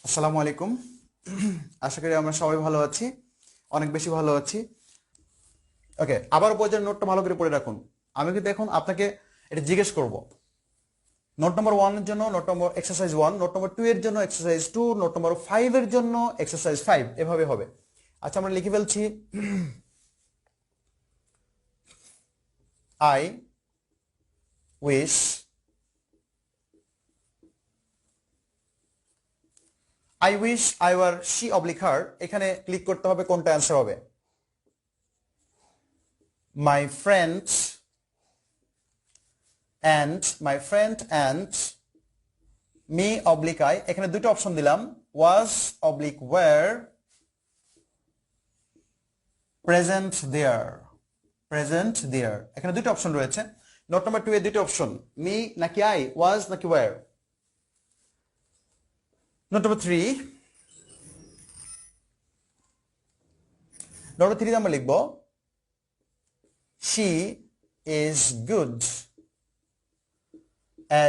আসসালামু আলাইকুম। আশা করি আমরা সবাই ভালো আছি, অনেক বেশি ভালো আছি। ওকে, আবার বইয়ের নোটটা ভালো করে পড়ে রাখুন। আমি কিন্তু এখন আপনাকে এটা জিজ্ঞেস করব। নোট নম্বর 1 এর জন্য নোট নম্বর এক্সারসাইজ 1, নোট নম্বর 2 এর জন্য এক্সারসাইজ 2, নোট নম্বর 5 এর জন্য এক্সারসাইজ 5, এভাবে হবে। আচ্ছা, আমরা লিখে ফেলছি। I wish I war she oblique হার। এখানে ক্লিক করতে হবে, কোনটা অ্যান্সার হবে। My friend and me oblique I, এখানে দুটো অপশন দিলাম, ওয়াজ অবলিক ওয়্যার প্রেজেন্ট দেয়ার। এখানে দুটো অপশন রয়েছে। নোট নাম্বার 2 এর দুটো অপশন, মি নাকি আই, ওয়াজ নাকি ওয়্যার। নোট নাম্বার 3 আমরা লিখব she is good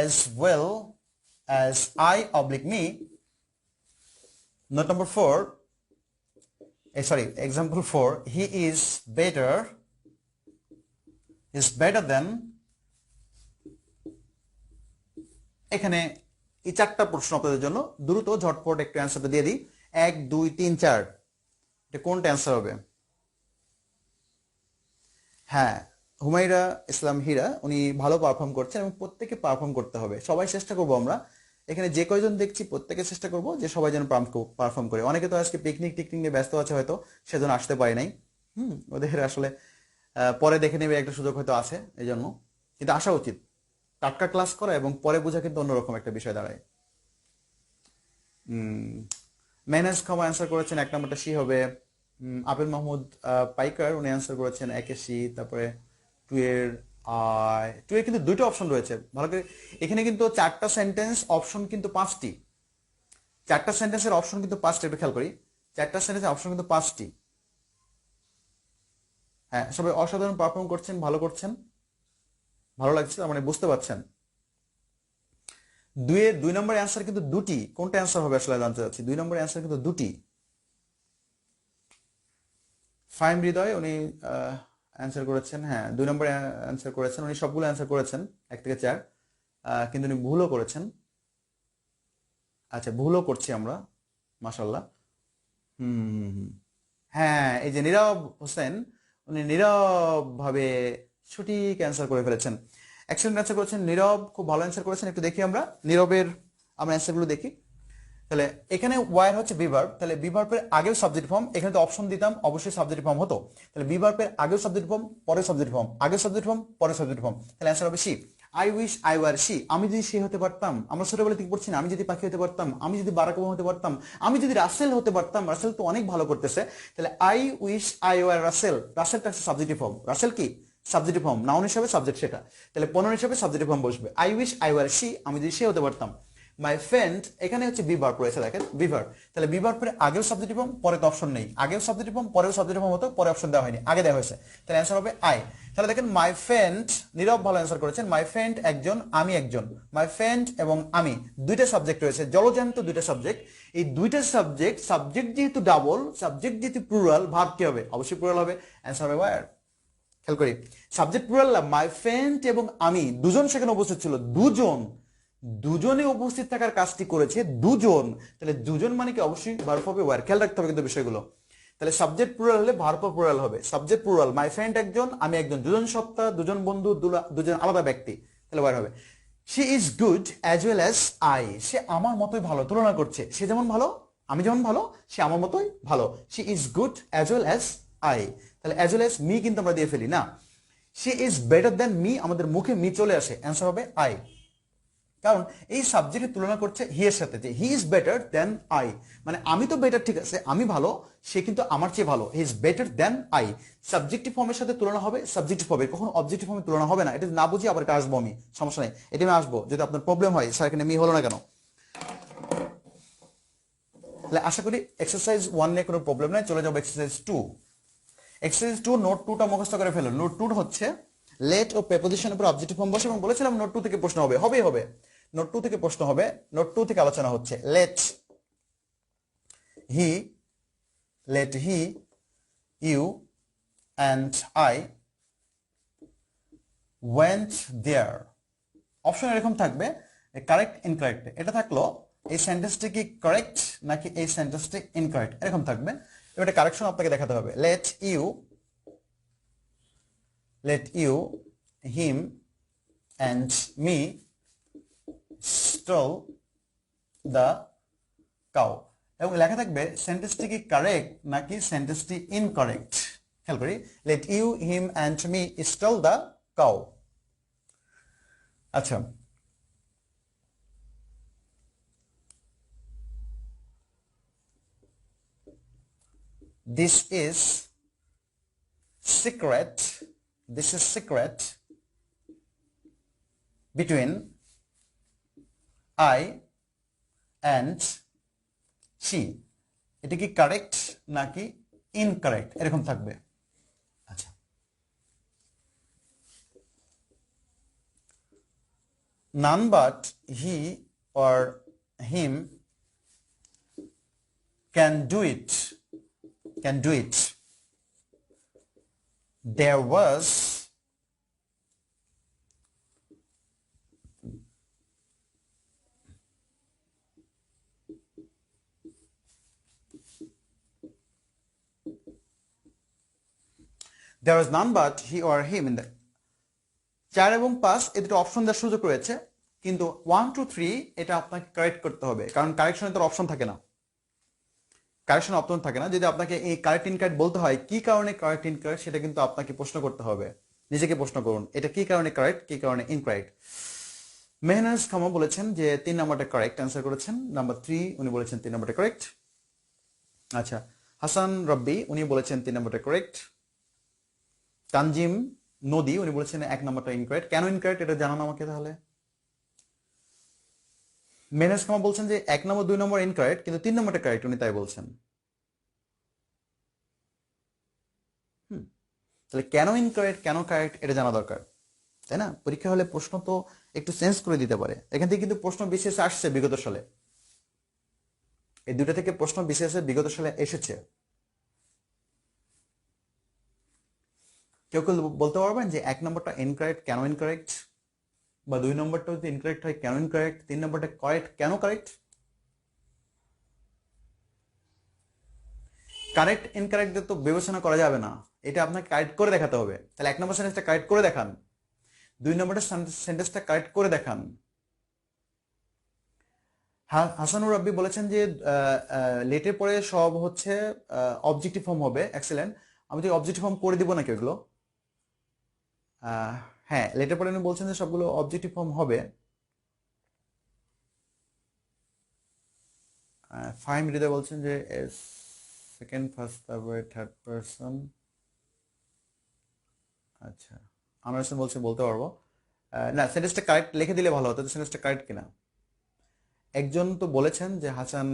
as well as I oblique me. Note number 4, example 4, he is better than. এখানে এই চারটা প্রশ্ন আপনাদের জন্য, দ্রুত ঝটপট একটু অ্যান্সারটা দিয়ে দিই। 1 2 3 4, এটা কোনটা অ্যান্সার হবে? হ্যাঁ, হুমায়রা ইসলাম হীরা, উনি ভালো পারফর্ম করছেন এবং প্রত্যেকে পারফর্ম করতে হবে। সবাই চেষ্টা করবো, আমরা এখানে যে কয়জন দেখছি প্রত্যেকে চেষ্টা করবো যে সবাই যেন পারফর্ম করে। অনেকে তো আজকে পিকনিক নিয়ে ব্যস্ত আছে, হয়তো সেজন্য আসতে পারে নাই। ওদের আসলে পরে দেখে নেবে একটা সুযোগ হয়তো আছে, এই জন্য। কিন্তু আসা উচিত, টাটকা ক্লাস করা এবং পরে বোঝা কিন্তু অন্যরকম একটা বিষয় দাঁড়ায়। ম্যানেজ খাওয়া অ্যান্সার করেছেন, 1 নম্বরটা সি হবে। আবির মাহমুদ পাইকার, উনি অ্যান্সার করেছেন 1 এ সি। তারপরে 2 এর কিন্তু দুটো অপশন রয়েছে, ভালো করে। এখানে কিন্তু 4টা সেন্টেন্স, অপশন কিন্তু 5টি। 4টা সেন্টেন্সের অপশন কিন্তু 5টি, একটু খেয়াল করি। 4টা সেন্টেন্সের অপশন কিন্তু 5টি। হ্যাঁ, সবাই অসাধারণ পারফর্ম করছেন, ভালো করছেন, ভালো লাগছে, তার মানে বুঝতে পারছেন। 2 নম্বর অ্যান্সার কিন্তু দুটি। কোনটা অ্যান্সার হবে আসলে জানতে চাচ্ছি। 2 নম্বর অ্যান্সার কিন্তু দুটি। ফাইম হৃদয়, উনি অ্যান্সার করেছেন, হ্যাঁ 2 নম্বর অ্যান্সার করেছেন। উনি সবগুলো অ্যান্সার করেছেন 1 থেকে 4, কিন্তু উনি ভুলও করেছেন। আচ্ছা, ভুলও করছি আমরা, মাশাল্লাহ। হ্যাঁ, এই যে নীরব হোসেন, উনি নীরব ভাবে সঠিক অ্যান্সার করে ফেলেছেন। এক্সেলেন্ট অ্যান্সার করেছেন নীরব, খুব ভালো অ্যান্সার করেছেন। একটু দেখি আমরা নীরবের অ্যান্সারগুলো দেখি। তাহলে এখানে ওয়ার হচ্ছে বিভার্ব, তাহলে বিভার্বের আগেও সাবজেক্ট ফর্ম। এখানে তো অপশন দিতাম, অবশ্যই সাবজেক্ট ফর্ম হতো। তাহলে বিভার্বের আগেও সাবজেক্ট ফর্ম, পরে সাবজেক্ট ফর্ম, আগেও সাবজেক্ট ফর্ম, পরে সাবজেক্ট ফর্ম। তাহলে অ্যান্সার হবে C. I wish I were she. আমি যদি সে হতে পারতাম, আমরা ছোটবেলা থেকে পড়ছি না, আমি যদি পাখি হতে পারতাম, আমি যদি বারাক ওবামা হতে পারতাম, আমি যদি রাসেল হতে পারতাম। রাসেল তো অনেক ভালো করতেছে। তাহলে I wish I were Russell, রাসেলটা হচ্ছে সাবজেক্টিভ ফর্ম। রাসেল কি সাবজেক্টিভ ফর্ম, নাউন হিসাবে সাবজেক্ট সেটা। তাহলে প্রনাউন হিসাবে সাবজেক্টিভ ফর্ম বসবে। I wish I were she, আমি যদি সে হতে পারতাম। মাই ফ্রেন্ড, এখানে হচ্ছে বিভার্ব রয়েছে, দেখেন বিভার্ব। তাহলে বিভার্বের আগেও সাবজেক্টিভ ফর্ম, পরে তো অপশন নেই। আগেও সাবজেক্টিভ ফর্ম, পরেও সাবজেক্টিভ ফর্ম হতো, পরে অপশন দেওয়া হয়নি, আগে দেওয়া হয়েছে। তাহলে অ্যান্সার হবে আই। তাহলে দেখেন মাই ফ্রেন্ড, নীরব ভালো অ্যান্সার করেছেন। মাই ফ্রেন্ড একজন, আমি একজন। মাই ফ্রেন্ড এবং আমি, দুইটা সাবজেক্ট রয়েছে, জলজান্ত দুইটা সাবজেক্ট। এই দুইটা সাবজেক্ট যেহেতু ডাবল, সাবজেক্ট যেহেতু প্লুরাল, ভার্ব কি হবে? অবশ্যই প্লুরাল হবে। অ্যান্সার হবে ওয়্যার। খেয়াল করি, সাবজেক্ট প্লুরাল, মাই ফ্রেন্ড এবং আমি, দুজন সেখানে উপস্থিত ছিল, দুজনে উপস্থিত থাকার কাজটি করেছে দুজন। তাহলে দুজন মানে কি অবশ্যই ভার্ব হবে ওয়্যার। খেয়াল রাখতে হবে কিন্তু বিষয়গুলো। তাহলে সাবজেক্ট প্লুরাল হলে ভার্ব প্লুরাল হবে। সাবজেক্ট প্লুরাল, মাই ফ্রেন্ড একজন, আমি একজন, দুজন সত্তা, দুজন বন্ধু, দুজন আলাদা ব্যক্তি, তাহলে ওয়্যার হবে। She is good as well as I. সে আমার মতোই ভালো, তুলনা করছে। সে যেমন ভালো, আমি যেমন ভালো, সে আমার মতোই ভালো। She is good as well as I. তাহলে অ্যাজ ওয়েল অ্যাজ মি কিন্তু আমরা দিয়ে ফেলি না। She is better than me, আমাদের মুখে মি চলে আসে, অ্যান্সার হবে আই। কারণ এই সাবজেক্টের তুলনা করছে হি এর সাথে, যে he is better than I, মানে আমি তো বেটার, ঠিক আছে, আমি ভালো, সে কিন্তু আমার চেয়ে ভালো। He is better than I. Subjective ফর্মের সাথে তুলনা হবে সাবজেক্টিভ হবে, কখনো অবজেক্টিভ ফর্মে তুলনা হবে না। এটা না বুঝি আবার এটা আসবো আমি, সমস্যা নেই, এটা আমি আসবো। যদি আপনার প্রবলেম হয় স্যার এখানে মি হলো না কেন। তাহলে আশা করি এক্সারসাইজ 1 নিয়ে কোনো প্রবলেম নাই। চলে যাবো এক্সারসাইজ 2। এক্সারসাইজ 2 নোট 2টা মুখস্থ করে ফেলুন। নোট 2 হচ্ছে লেট ও প্রেপোজিশনের উপর অবজেক্টিভ ফর্ম বসে, এবং বলেছিলাম নোট 2 থেকে প্রশ্ন হবে। নোট 2 থেকে প্রশ্ন হবে। নোট 2 থেকে আলোচনা হচ্ছে let he, let he, you and I went there. Option এরকম থাকবে কারেক্ট ইনকারেক্ট। এটা থাকলো এই সেন্টেন্সটি কি কারেক্ট নাকি এই সেন্টেন্সটি ইনকারেক্ট এরকম থাকবে। এবার কারেকশন আপনাকে দেখাতে হবে। let you him and me stole the cow, এবং লেখা থাকবে সেন্টেন্সটি কি কারেক্ট নাকি সেন্টেন্সটি ইনকারেক্ট। খেয়াল করি, let you him and me stole the cow। আচ্ছা, this is secret between I and she, এটা কি কারেক্ট নাকি ইনকারেক্ট এরকম থাকবে। আচ্ছা, none but he or him can do it there was none but he or him in the 4 এবং 5 এই দুটো অপশন দেওয়ার সুযোগ রয়েছে, কিন্তু 1 2 3 এটা আপনাকে কারেক্ট করতে হবে, কারণ কারেকশনে তো অপশন থাকে না, কারেকশন অপশন থাকে না। যদি আপনাকে এই কারেক্ট ইনকারেক্ট বলতে হয় কি কারণে কারেক্ট ইনকারেক্ট, সেটা কিন্তু আপনাকে প্রশ্ন করতে হবে, নিজেকে প্রশ্ন করুন এটা কি কারণে কারেক্ট কি কারণে ইনকারেক্ট। মেহনাজ খামা বলেছেন যে 3 নম্বরটা কারেক্ট অ্যান্সার করেছেন, নাম্বার 3 উনি বলেছেন 3 নম্বরটা কারেক্ট। আচ্ছা, হাসান রব্বি উনি বলেছেন 3 নম্বরটা কারেক্ট। তানজিম নদী উনি বলেছেন 1 নম্বরটা ইনকারেক্ট। কেন ইনকারেক্ট এটা জানান আমাকে তাহলে। মেহনাজ খামা বলছেন যে 1 নম্বর 2 নম্বর ইনকারেক্ট, কিন্তু 3 নম্বরটা কারেক্ট, উনি তাই বলছেন। তাহলে কেন ইনকারেক্ট কেন কারেক্ট এটা জানা দরকার, তাই না? পরীক্ষা হলে প্রশ্ন তো একটু চেঞ্জ করে দিতে পারে। এখান থেকে কিন্তু প্রশ্ন বিশেষ আসছে বিগত সালে, এই দুটো থেকে প্রশ্ন বিশেষে বিগত সালে এসেছে। কেউ কেউ বলতে পারবেন যে 1 নম্বরটা ইনকারেক্ট কেন ইনকারেক্ট, বা 2 নম্বরটা যদি ইনকারেক্ট হয় কেন ইনকারেক্ট, 3 নম্বরটা কারেক্ট কেন কারেক্ট। কারেক্ট ইনকারেক্ট তো বিবেচনা করা যাবে না, এটা আপনাকে কারেক্ট করে দেখাতে হবে। তাহলে 1 নম্বর সেন্টেন্সটা কারেক্ট করে দেখান, 2 নম্বরটা সেন্টেন্সটা কারেক্ট করে দেখান। হাসানুর রাব্বি বলেছেন যে লেটের পরে সব হচ্ছে অবজেক্টিভ ফর্ম হবে। এক্সেলেন্ট, আমি তো অবজেক্টিভ ফর্ম করে দিব নাকি ওগুলো? হ্যাঁ, লেটের পরে উনি বলছেন যে সবগুলো অবজেক্টিভ ফর্ম হবে। ফাহিম হৃদয় বলছেন যে সেকেন্ড ফার্স্ট তারপরে থার্ড পারসন। আচ্ছা, আমার বলছে বলতে পারবো না, সেন্টেন্সটা কারেক্ট লিখে দিলে ভালো হতো। সেন্টেন্সটা কারেক্ট কিনা একজন তো বলেছেন যে হাসান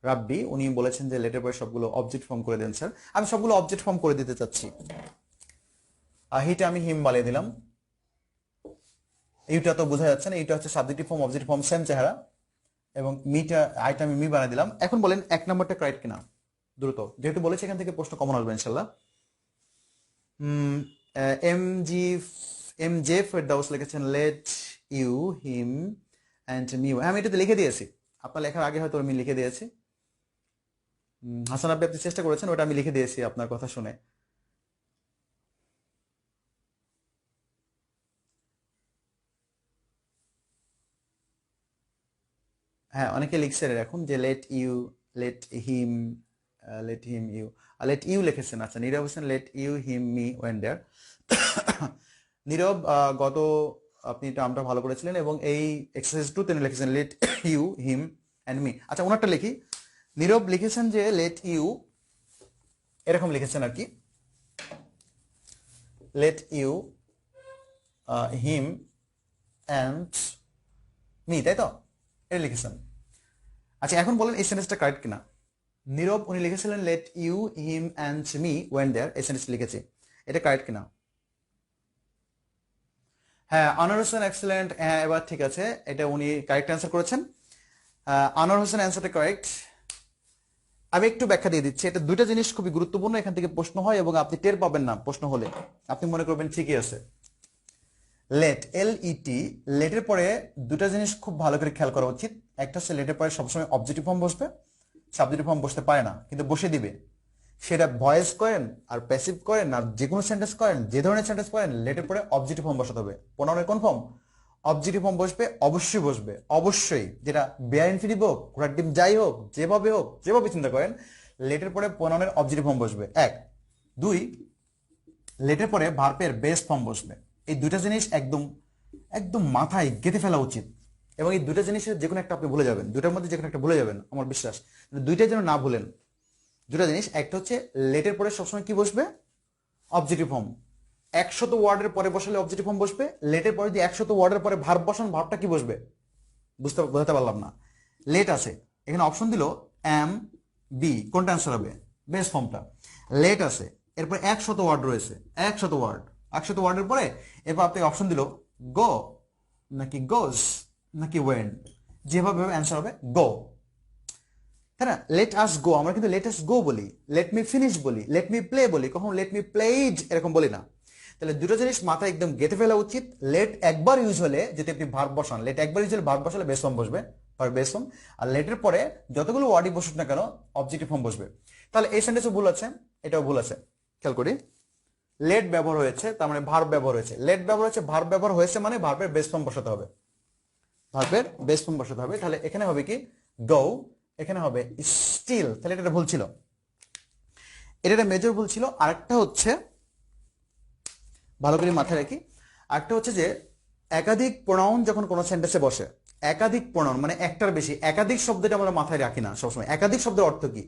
রাব্বি উনি বলেছেন যে লেটার পরে সবগুলো অবজেক্ট ফর্ম করে দেন স্যার। আমি সবগুলো অবজেক্ট ফর্ম করে দিতে চাচ্ছি। হিটা আমি হিম বানিয়ে দিলাম, ইউটা তো বোঝা যাচ্ছে না, ইউটা হচ্ছে subjective form objective form same চেহারা, এবং মিটা আইটা আমি মি বানিয়ে দিলাম। এখন বলেন 1 নম্বরটা কারেক্ট কিনা দ্রুত, যেহেতু বলেছি এখান থেকে প্রশ্ন কমন আসবে ইনশাল্লাহ। এম জে ফেরদাউস লিখেছেন let you him and me, আমি এটাতে লিখে দিয়েছি, আপনার লেখার আগে হয়তো আমি লিখে দিয়েছি। হাসান আব্বি আপনি চেষ্টা করেছেন, ওটা আমি লিখে দিয়েছি আপনার কথা শুনে। হ্যাঁ, অনেকে লিখছে এখন যে let you, let him, let him you, let you লিখেছেন। আচ্ছা, Nirob Hossain let you him me when there. Nirob গত আপনি টার্মটা ভালো করেছিলেন, এবং এই এক্সারসাইজ 2 তিনি লিখেছেন let you him and me. আচ্ছা, ওনারটা লিখি। নীরব লিখেছেন যে লেট ইউ, এরকম লিখেছেন আর কি, let you him and me, তাই তো? এটা লিখেছেন। আচ্ছা, এখন বলেন এই সেন্টেন্সটা কারেক্ট কিনা। নীরব উনি লিখেছিলেন let you him and me when there, এই সেন্টেন্স লিখেছি, এটা কারেক্ট কিনা? হ্যাঁ, আনোয়ার হোসেন এক্সেলেন্ট, হ্যাঁ এবার ঠিক আছে, এটা উনি কারেক্ট অ্যান্সার করেছেন। আনোয়ার হোসেন অ্যান্সারটা কারেক্ট। আমি একটু ব্যাখ্যা দিয়ে দিচ্ছি, এটা দুইটা জিনিস খুবই গুরুত্বপূর্ণ, এখান থেকে প্রশ্ন হয় এবং আপনি টের পাবেন না প্রশ্ন হলে, আপনি মনে করবেন ঠিকই আছে। লেট, LET, লেটের পরে দুটা জিনিস খুব ভালো করে খেয়াল করা উচিত। একটা হচ্ছে লেটের পরে সবসময় অবজেক্টিভ ফর্ম বসবে, সাবজেক্টিভ ফর্ম বসতে পারে না কিন্তু বসে দিবে। সেটা ভয়েস করেন আর প্যাসিভ করেন আর যে কোনো সেন্টেন্স করেন, যে ধরনের সেন্টেন্স করেন, লেটের পরে অবজেক্টিভ ফর্ম বসাতে হবে। প্রোনাউনের কোন ফর্ম? অবজেক্টিভ ফর্ম বসবে, অবশ্যই বসবে, অবশ্যই। যেটা বেয়ার ইনফিনিটিভ হোক, ঘোড়ার ডিম যাই হোক, যেভাবে চিন্তা করেন, লেটের পরে প্রোনাউনের অবজেক্টিভ ফর্ম বসবে। এক। দুই, লেটের পরে ভার্বের বেস ফর্ম বসবে। এই দুইটা জিনিস একদম একদম মাথায় গেঁথে ফেলা উচিত, এবং এই দুইটা জিনিসের যে কোনো একটা আপনি ভুলে যাবেন, দুইটার মধ্যে যে কোনো একটা ভুলে যাবেন, আমার বিশ্বাস। দুইটাই যেন না ভুলেন। দুটা জিনিস, একটা হচ্ছে লেটের পরে সবসময় কি বসবে? Objective form. 100 ওয়ার্ডের পরে বসালে অবজেক্টিভ ফর্ম বসবে। লেটের পরে যদি 100 ওয়ার্ডের পরে ভার্ব বসান, ভার্বটা কি বসবে? বোঝাতে পারলাম না। লেট আছে, এখানে অপশন দিল এম বি, কোনটা অ্যান্সার হবে? বেস ফর্মটা। লেট আছে, এরপরে 100 ওয়ার্ড রয়েছে, 100 ওয়ার্ডের পরে এরপর আপনি অপশন দিল গো নাকি গোজ নাকি ওয়েন, যেভাবে অ্যান্সার হবে গো, তাই না? লেট আস গো, আমরা কিন্তু লেট আস গো বলি, লেট মি ফিনিশ বলি, লেট মি প্লে বলি, কখন লেট মি প্লেড এরকম বলি না। তাহলে দুটো জিনিস মাথায় একদম গেঁথে ফেলা উচিত। লেট একবার ইউজ হলে, যদি আপনি ভার্ব বসান, লেট একবার ইউজ হলে ভার্ব বসালে বেস ফর্ম বসবে, বেস ফর্ম। আর লেটের পরে যতগুলো ওয়ার্ডই বসুক না কেন, অবজেক্টিভ ফর্ম বসবে। তাহলে এই সেন্টেন্সও ভুল আছে, এটাও ভুল আছে। খেয়াল করি, লেট ব্যবহার হয়েছে, তার মানে ভার্ব ব্যবহার হয়েছে। লেট ব্যবহার হয়েছে, ভার্ব ব্যবহার হয়েছে, মানে ভার্বের বেস ফর্ম বসাতে হবে, ভার্বের বেস ফর্ম বসাতে হবে। তাহলে এখানে হবে কি? গো, এখানে হবে স্টিল। তাহলে এটা ভুল ছিল, এটা মেজর ভুল ছিল। আরেকটা হচ্ছে, ভালো করে মাথায় রাখি, আরেকটা হচ্ছে যে একাধিক প্রোনাউন যখন কোনো সেন্টেন্সে বসে, একাধিক প্রোনাউন মানে একটার বেশি, একাধিক শব্দটা আমরা মাথায় রাখি না সবসময়। একাধিক শব্দের অর্থ কি?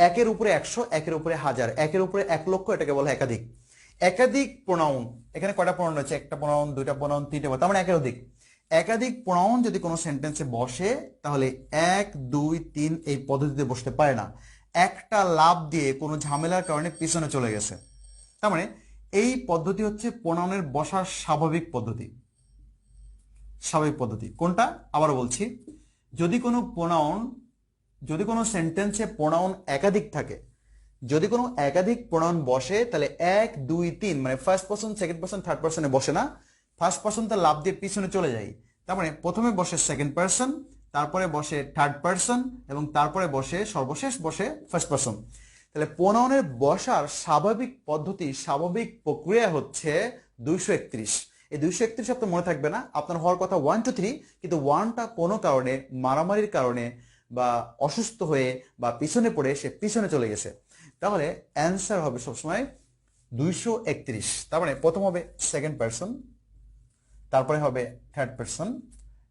একের উপরে 100, একের উপরে 1000, একের উপরে 1,00,000, এটাকে বলা একাধিক। একাধিক প্রোনাউন, এখানে কয়টা প্রোনাউন রয়েছে? একটা প্রোনাউন, দুইটা প্রোনাউন, তিনটা, তার মানে একের অধিক। একাধিক প্রোনাউন যদি কোনো সেন্টেন্সে বসে, তাহলে 1, 2, 3 এই পদ্ধতিতে বসতে পারে না। একটা লাভ দিয়ে কোনো ঝামেলার কারণে পিছনে চলে গেছে। তার মানে এই পদ্ধতি হচ্ছে প্রোনাউনের বসার স্বাভাবিক পদ্ধতি। স্বাভাবিক পদ্ধতি কোনটা? আবার বলছি, যদি কোনো সেন্টেন্সে প্রোনাউন একাধিক থাকে, যদি কোনো একাধিক প্রোনাউন বসে, তাহলে 1, 2, 3 মানে first person, second person, third পারসনে বসে না। ফার্স্ট পারসন তার লাভ দিয়ে পিছনে চলে যায়। তার মানে প্রথমে বসে সেকেন্ড পারসন, তারপরে বসে থার্ড পারসন, এবং তারপরে বসে সর্বশেষ বসে ফার্স্ট পারসন। তাহলে প্রোনাউনের বসার স্বাভাবিক পদ্ধতি, স্বাভাবিক প্রক্রিয়া হচ্ছে 231। এই 231 আপনার মনে থাকবে না, আপনার হওয়ার কথা 1, 2, 3, কিন্তু 1টা কোনো কারণে, মারামারির কারণে বা অসুস্থ হয়ে বা পিছনে পড়ে সে পিছনে চলে গেছে। তাহলে অ্যান্সার হবে সবসময় 231। তার মানে প্রথম হবে সেকেন্ড পারসন, তারপরে হবে থার্ড পারসন,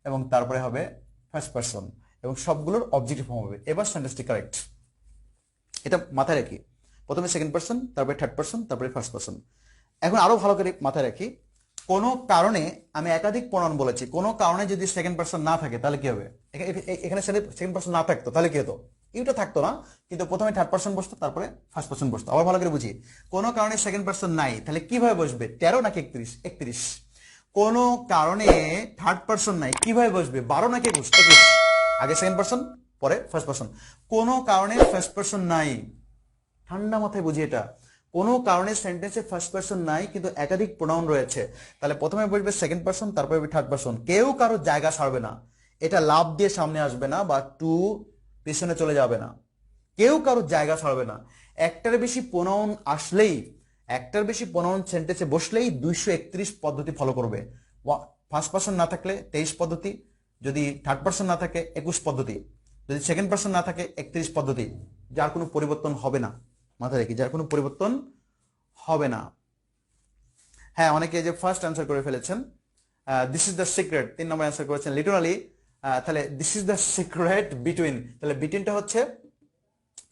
এবং তারপরে হবে ফার্স্ট পারসন, এবং সবগুলোর অবজেক্টিভ ফর্ম হবে। এবার সেন্টেন্সটি কারেক্ট, এটা মাথায় রাখি। প্রথমে সেকেন্ড পারসন, তারপরে থার্ড পারসন, তারপরে ফার্স্ট পারসন। এখন আরো ভালো করে মাথায় রাখি, কোনো কারণে আমি একাধিক প্রোনাউন বলেছি, কোনো কারণে যদি সেকেন্ড পারসন না থাকে তাহলে কি হবে? এখানে সেকেন্ড পারসন না থাকতো তাহলে কি হতো? ইউটা থাকতো না, কিন্তু প্রথমে থার্ড পারসন বসতো, তারপরে ফার্স্ট পারসন বসতো। আবার ভালো করে বুঝি, কোনো কারণে সেকেন্ড পারসন নাই, তাহলে কিভাবে বসবে? 13 নাকি 31? 31। কোনো কারণে থার্ড পারসন নাই, কিভাবে বসবে? 12 নাকি 21? 21। আগে সেকেন্ড পারসন, পরে ফার্স্ট পারসন। কোনো কারণে ফার্স্ট পারসন নাই, ঠান্ডা মাথায় বুঝি এটা। কোনো কারণে সেন্টেন্সে ফার্স্ট পারসন নাই, কিন্তু একাধিক প্রোনাউন রয়েছে, তাহলে প্রথমে বলবে সেকেন্ড পারসন, তারপরে থার্ড পারসন। কেউ কারো জায়গা ছাড়বে না, এটা লাভ দিয়ে সামনে আসবে না বা টু পিছনে চলে যাবে না, কেউ কারো জায়গা ছাড়বে না। একটার বেশি প্রোনাউন আসলেই, একটার বেশি প্রোনাউন সেন্টেন্সে বসলেই 231 পদ্ধতি ফলো করবে। ফার্স্ট পারসন না থাকলে 23 পদ্ধতি, যদি থার্ড পারসন না থাকে 21 পদ্ধতি, যদি সেকেন্ড পারসন না থাকে 31 পদ্ধতি, যার কোনো পরিবর্তন হবে না। মাথায় রাখি, যার কোনো পরিবর্তন হবে না। হ্যাঁ, অনেকে যে ফার্স্ট অ্যান্সার করে ফেলেছেন, this is the secret, 3 number answer করেছেন লিটারালি। তাহলে this is the secret between, তাহলে বিটুইনটা হচ্ছে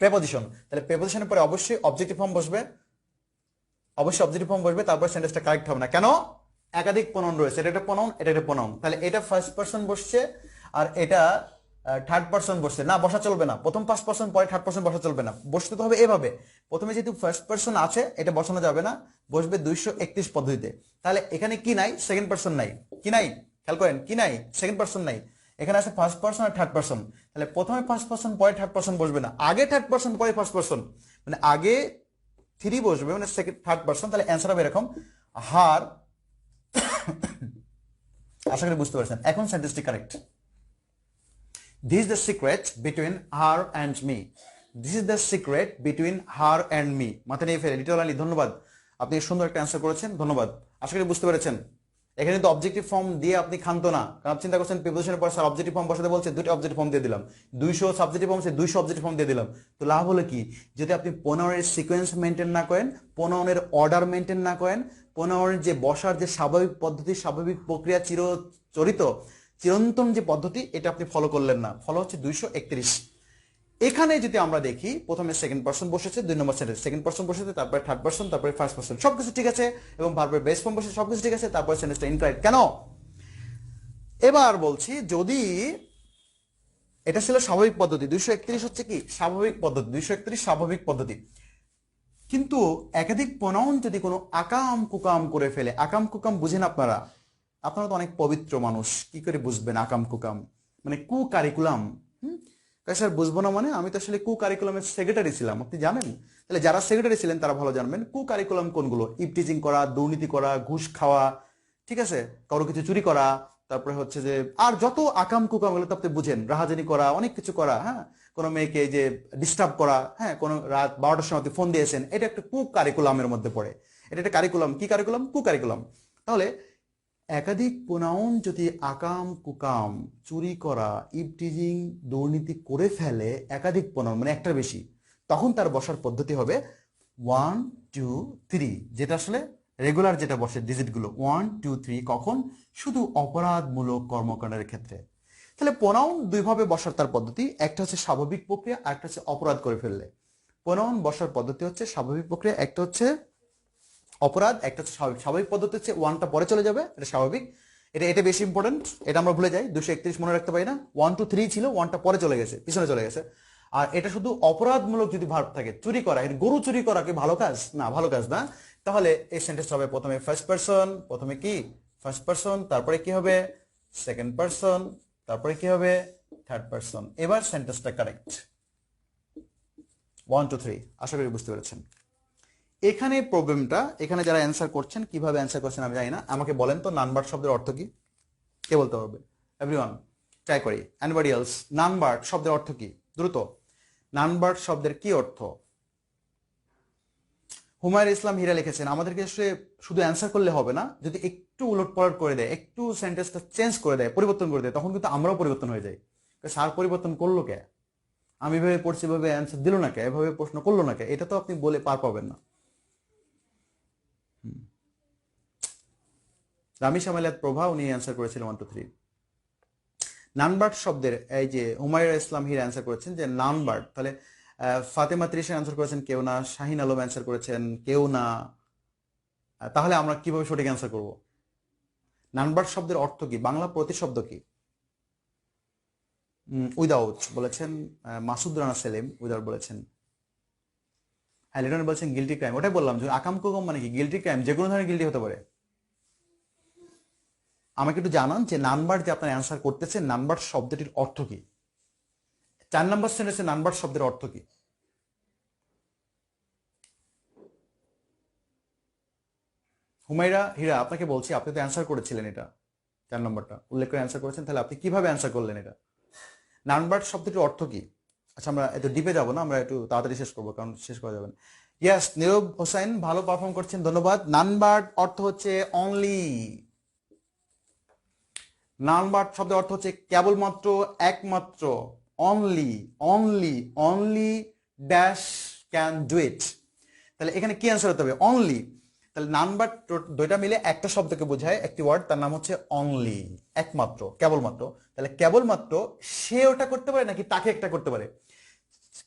প্রেপোজিশন। তাহলে প্রেপোজিশনের পরে অবশ্যই অবজেক্টিভ ফর্ম বসবে, অবশ্যই অবজেক্টিভ ফর্ম বসবে, তারপর সেন্টেন্সটা কারেক্ট হবে না। কেন? একাধিক প্রোনাউন রয়েছে, এটা একটা প্রোনাউন, এটা একটা প্রোনাউন। তাহলে এটা ফার্স্ট পারসন বসছে আর এটা থার্ড পারসন বসছে না, বসা চলবে না। প্রথম ফার্স্ট পারসন, পরে থার্ড পারসন বসা চলবে না, বসতে তো হবে এভাবে। প্রথমে যেহেতু ফার্স্ট পারসন আছে, এটা বসানো যাবে না, বসবে 231 পদ্ধতিতে। তাহলে এখানে কি নাই? সেকেন্ড পারসন নাই। কি নাই? খেয়াল করেন, কি নাই? সেকেন্ড পারসন নাই। এখানে আছে ফার্স্ট পারসন আর থার্ড পারসন, তাহলে প্রথমে ফার্স্ট পারসন পরে থার্ড পারসন বসবে না, আগে থার্ড পারসন পরে ফার্স্ট পারসন, মানে আগে থ্রি বসবে মানে সেকেন্ড থার্ড পারসন, তাহলে অ্যান্সার হবে এরকম হার। আশা করি বুঝতে পারছেন। এখন সেন্টেন্সটি correct. This is the secret between her and me. This is the secret between her and me. মাথা নিয়ে ফেলে লিটল আলী, ধন্যবাদ, আপনি সুন্দর একটা অ্যান্সার করেছেন, ধন্যবাদ। আশা করি বুঝতে পেরেছেন। এখানে তো অবজেক্টিভ ফর্ম দিয়ে আপনি খান্ত না, কারণ আপনি চিন্তা করছেন প্রিপোজিশনের পর স্যার অবজেক্টিভ ফর্ম বসাতে বলছে, দুটো অবজেক্টিভ ফর্ম দিয়ে দিলাম, 200 সাবজেক্টিভ ফর্ম 200 অবজেক্টিভ ফর্ম দিয়ে দিলাম। তো লাভ হলো কি, যদি আপনি প্রোনাউনের সিকোয়েন্স মেনটেন না করেন, প্রোনাউনের অর্ডার মেনটেন না করেন, প্রোনাউনের যে বসার যে স্বাভাবিক পদ্ধতি, স্বাভাবিক প্রক্রিয়া, চিরন্তন যে পদ্ধতি, এটা আপনি ফলো করলেন না, ফলো হচ্ছে 231। এখানে যদি আমরা দেখি, প্রথমে সেকেন্ড পারসন বসেছে, 2 নম্বর সেন্টেন্স সেকেন্ড পারসন বসেছে, তারপরে থার্ড পারসন, তারপরে ফার্স্ট পারসন, সবকিছু ঠিক আছে, এবং ভার্বের বেস ফর্ম বসে সবকিছু ঠিক আছে, তারপরে সেন্টেন্সটা ইনকারেক্ট কেন? এবার বলছি, যদি এটা ছিল স্বাভাবিক পদ্ধতি, 231 হচ্ছে কি স্বাভাবিক পদ্ধতি, 231 স্বাভাবিক পদ্ধতি, কিন্তু একাধিক প্রোনাউন যদি কোনো আকাম কুকাম করে ফেলে, আকাম কুকাম বুঝেন আপনারা? আপনারা তো অনেক পবিত্র মানুষ, কি করে বুঝবেন আকাম কুকাম? মানে কু কারিকুলাম। স্যার বুঝবো না মানে? আমি তো আসলে কু কারিকুলামের সেক্রেটারি ছিলাম, আপনি জানেন। তাহলে যারা সেক্রেটারি ছিলেন তারা ভালো জানবেন কু কারিকুলাম কোনগুলো। ইভটিজিং করা, দুর্নীতি করা, ঘুষ খাওয়া, ঠিক আছে, কারো কিছু চুরি করা, তারপরে হচ্ছে যে আর যত আকাম কুকাম গুলো তো আপনি বুঝেন, রাহাজানি করা, অনেক কিছু করা, হ্যাঁ, কোনো মেয়েকে যে ডিস্টার্ব করা, হ্যাঁ, কোনো রাত 12টার সময় ফোন দিয়েছেন, এটা একটা কু কারিকুলামের মধ্যে পড়ে। এটা একটা কারিকুলাম, কি কারিকুলাম? কু কারিকুলাম। তাহলে একাধিক প্রোনাউন যদি আকাম কুকাম, চুরি করা, ইভটিজিং, দুর্নীতি করে ফেলে, একাধিক প্রোনাউন মানে একটার বেশি, তখন তার বসার পদ্ধতি হবে 1 2 3, যেটা আসলে রেগুলার যেটা বসে ডিজিটগুলো 1 2 3। কখন? শুধু অপরাধমূলক কর্মকাণ্ডের ক্ষেত্রে। তাহলে প্রোনাউন দুইভাবে বসার তার পদ্ধতি, একটা হচ্ছে স্বাভাবিক প্রক্রিয়া, আর একটা হচ্ছে অপরাধ করে ফেললে। প্রোনাউন বসার পদ্ধতি হচ্ছে স্বাভাবিক প্রক্রিয়া, একটা হচ্ছে অপরাধ, একটা হচ্ছে স্বাভাবিক। স্বাভাবিক পদ্ধতি হচ্ছে 1টা পরে চলে যাবে, এটা স্বাভাবিক, এটা বেশি ইম্পর্টেন্ট, এটা আমরা ভুলে যাই, 231 মনে রাখতে পারি না। 1 2 3 ছিল, 1টা পরে চলে গেছে, পিছনে চলে গেছে। আর এটা শুধু অপরাধমূলক যদি ভার্ব থাকে, চুরি করা, গরু চুরি করা কি ভালো কাজ? না, ভালো কাজ না। তাহলে এই সেন্টেন্স হবে প্রথমে ফার্স্ট পারসন, প্রথমে কি ফার্স্ট পারসন, তারপরে কি হবে সেকেন্ড পারসন, তারপরে কি হবে থার্ড পারসন। এবার সেন্টেন্সটা কারেক্ট। 1 2 3, আশা করি বুঝতে পেরেছেন। এখানে প্রবলেমটা, এখানে যারা অ্যান্সার করছেন, কিভাবে অ্যান্সার করছেন আমি জানি না, আমাকে বলেন তো নানবার্ড শব্দের অর্থ কি? কে বলতে পারবে? এভরিওয়ান ট্রাই করি। Anybody else? নানবার্ড শব্দের অর্থ কি? দ্রুত, নানবার্ড শব্দের কি অর্থ? হুমায়ুন ইসলাম হীরা লিখেছেন, আমাদেরকে শুধু অ্যান্সার করলে হবে না, যদি একটু উলটপালট করে দেয়, একটু সেন্টেন্সটা চেঞ্জ করে দেয়, পরিবর্তন করে দেয়, তখন কিন্তু আমরাও পরিবর্তন হয়ে যাই। স্যার পরিবর্তন করলো কে? আমি এভাবে পড়ছি, এভাবে অ্যান্সার দিল না কে? এভাবে প্রশ্ন করলো না কে? এটা তো আপনি বলে পার পাবেন না। রামি শামালিয়াত প্রভা, উনি অ্যান্সার করেছিলেন 1 2 3। নানবার্ড শব্দের, এই যে হুমায়ুন ইসলাম হীরা অ্যান্সার করেছেন যে নানবার্ড, তাহলে ফাতেমা ত্রিশা অ্যান্সার করেছেন কেউ না, শাহিন আলম অ্যান্সার করেছেন কেউ না। তাহলে আমরা কিভাবে সঠিক অ্যান্সার করব? নানবার্ড শব্দের অর্থ কি? বাংলা প্রতিশব্দ কি? উইদাউট বলেছেন মাসুদ রানা সেলিম, উইদাউট বলেছেন। হ্যাঁ, লিটন বলছেন গিলটি ক্রাইম, ওটাই বললাম যে আকাম কুকাম মানে কি? গিলটি ক্রাইম, যে কোনো ধরনের গিলটি হতে পারে। আমাকে একটু জানান যে নানবার্ড যে আপনার অ্যান্সার করতেছেন, নানবার্ড শব্দটির অর্থ কি? 4 নম্বর সেন্টেন্সে নানবার্ড শব্দের অর্থ কি? হুমায়রা হীরা, আপনাকে বলছি, আপনি তো অ্যান্সার করেছিলেন, এটা 4 নম্বরটা উল্লেখ করে অ্যান্সার করেছেন, তাহলে আপনি কিভাবে অ্যান্সার করলেন এটা? নানবার্ড শব্দটির অর্থ কি? আচ্ছা, আমরা একটু ডিপে যাবো না, আমরা একটু তাড়াতাড়ি শেষ করবো, কারণ শেষ করা যাবে না। ইয়াস, নীরব হোসেন ভালো পারফর্ম করছেন, ধন্যবাদ। নানবার্ড অর্থ হচ্ছে অনলি। নানবার্ড শব্দের অর্থ হচ্ছে কেবলমাত্র, একমাত্র, only, only, only dash can do it. তাহলে এখানে কি অ্যান্সার হতে হবে? অনলি। তাহলে নানবার্ড দুইটা মিলে একটা শব্দকে বোঝায়, একটি ওয়ার্ড, তার নাম হচ্ছে অনলি, একমাত্র, কেবলমাত্র। তাহলে কেবলমাত্র সে ওটা করতে পারে নাকি তাকে একটা করতে পারে?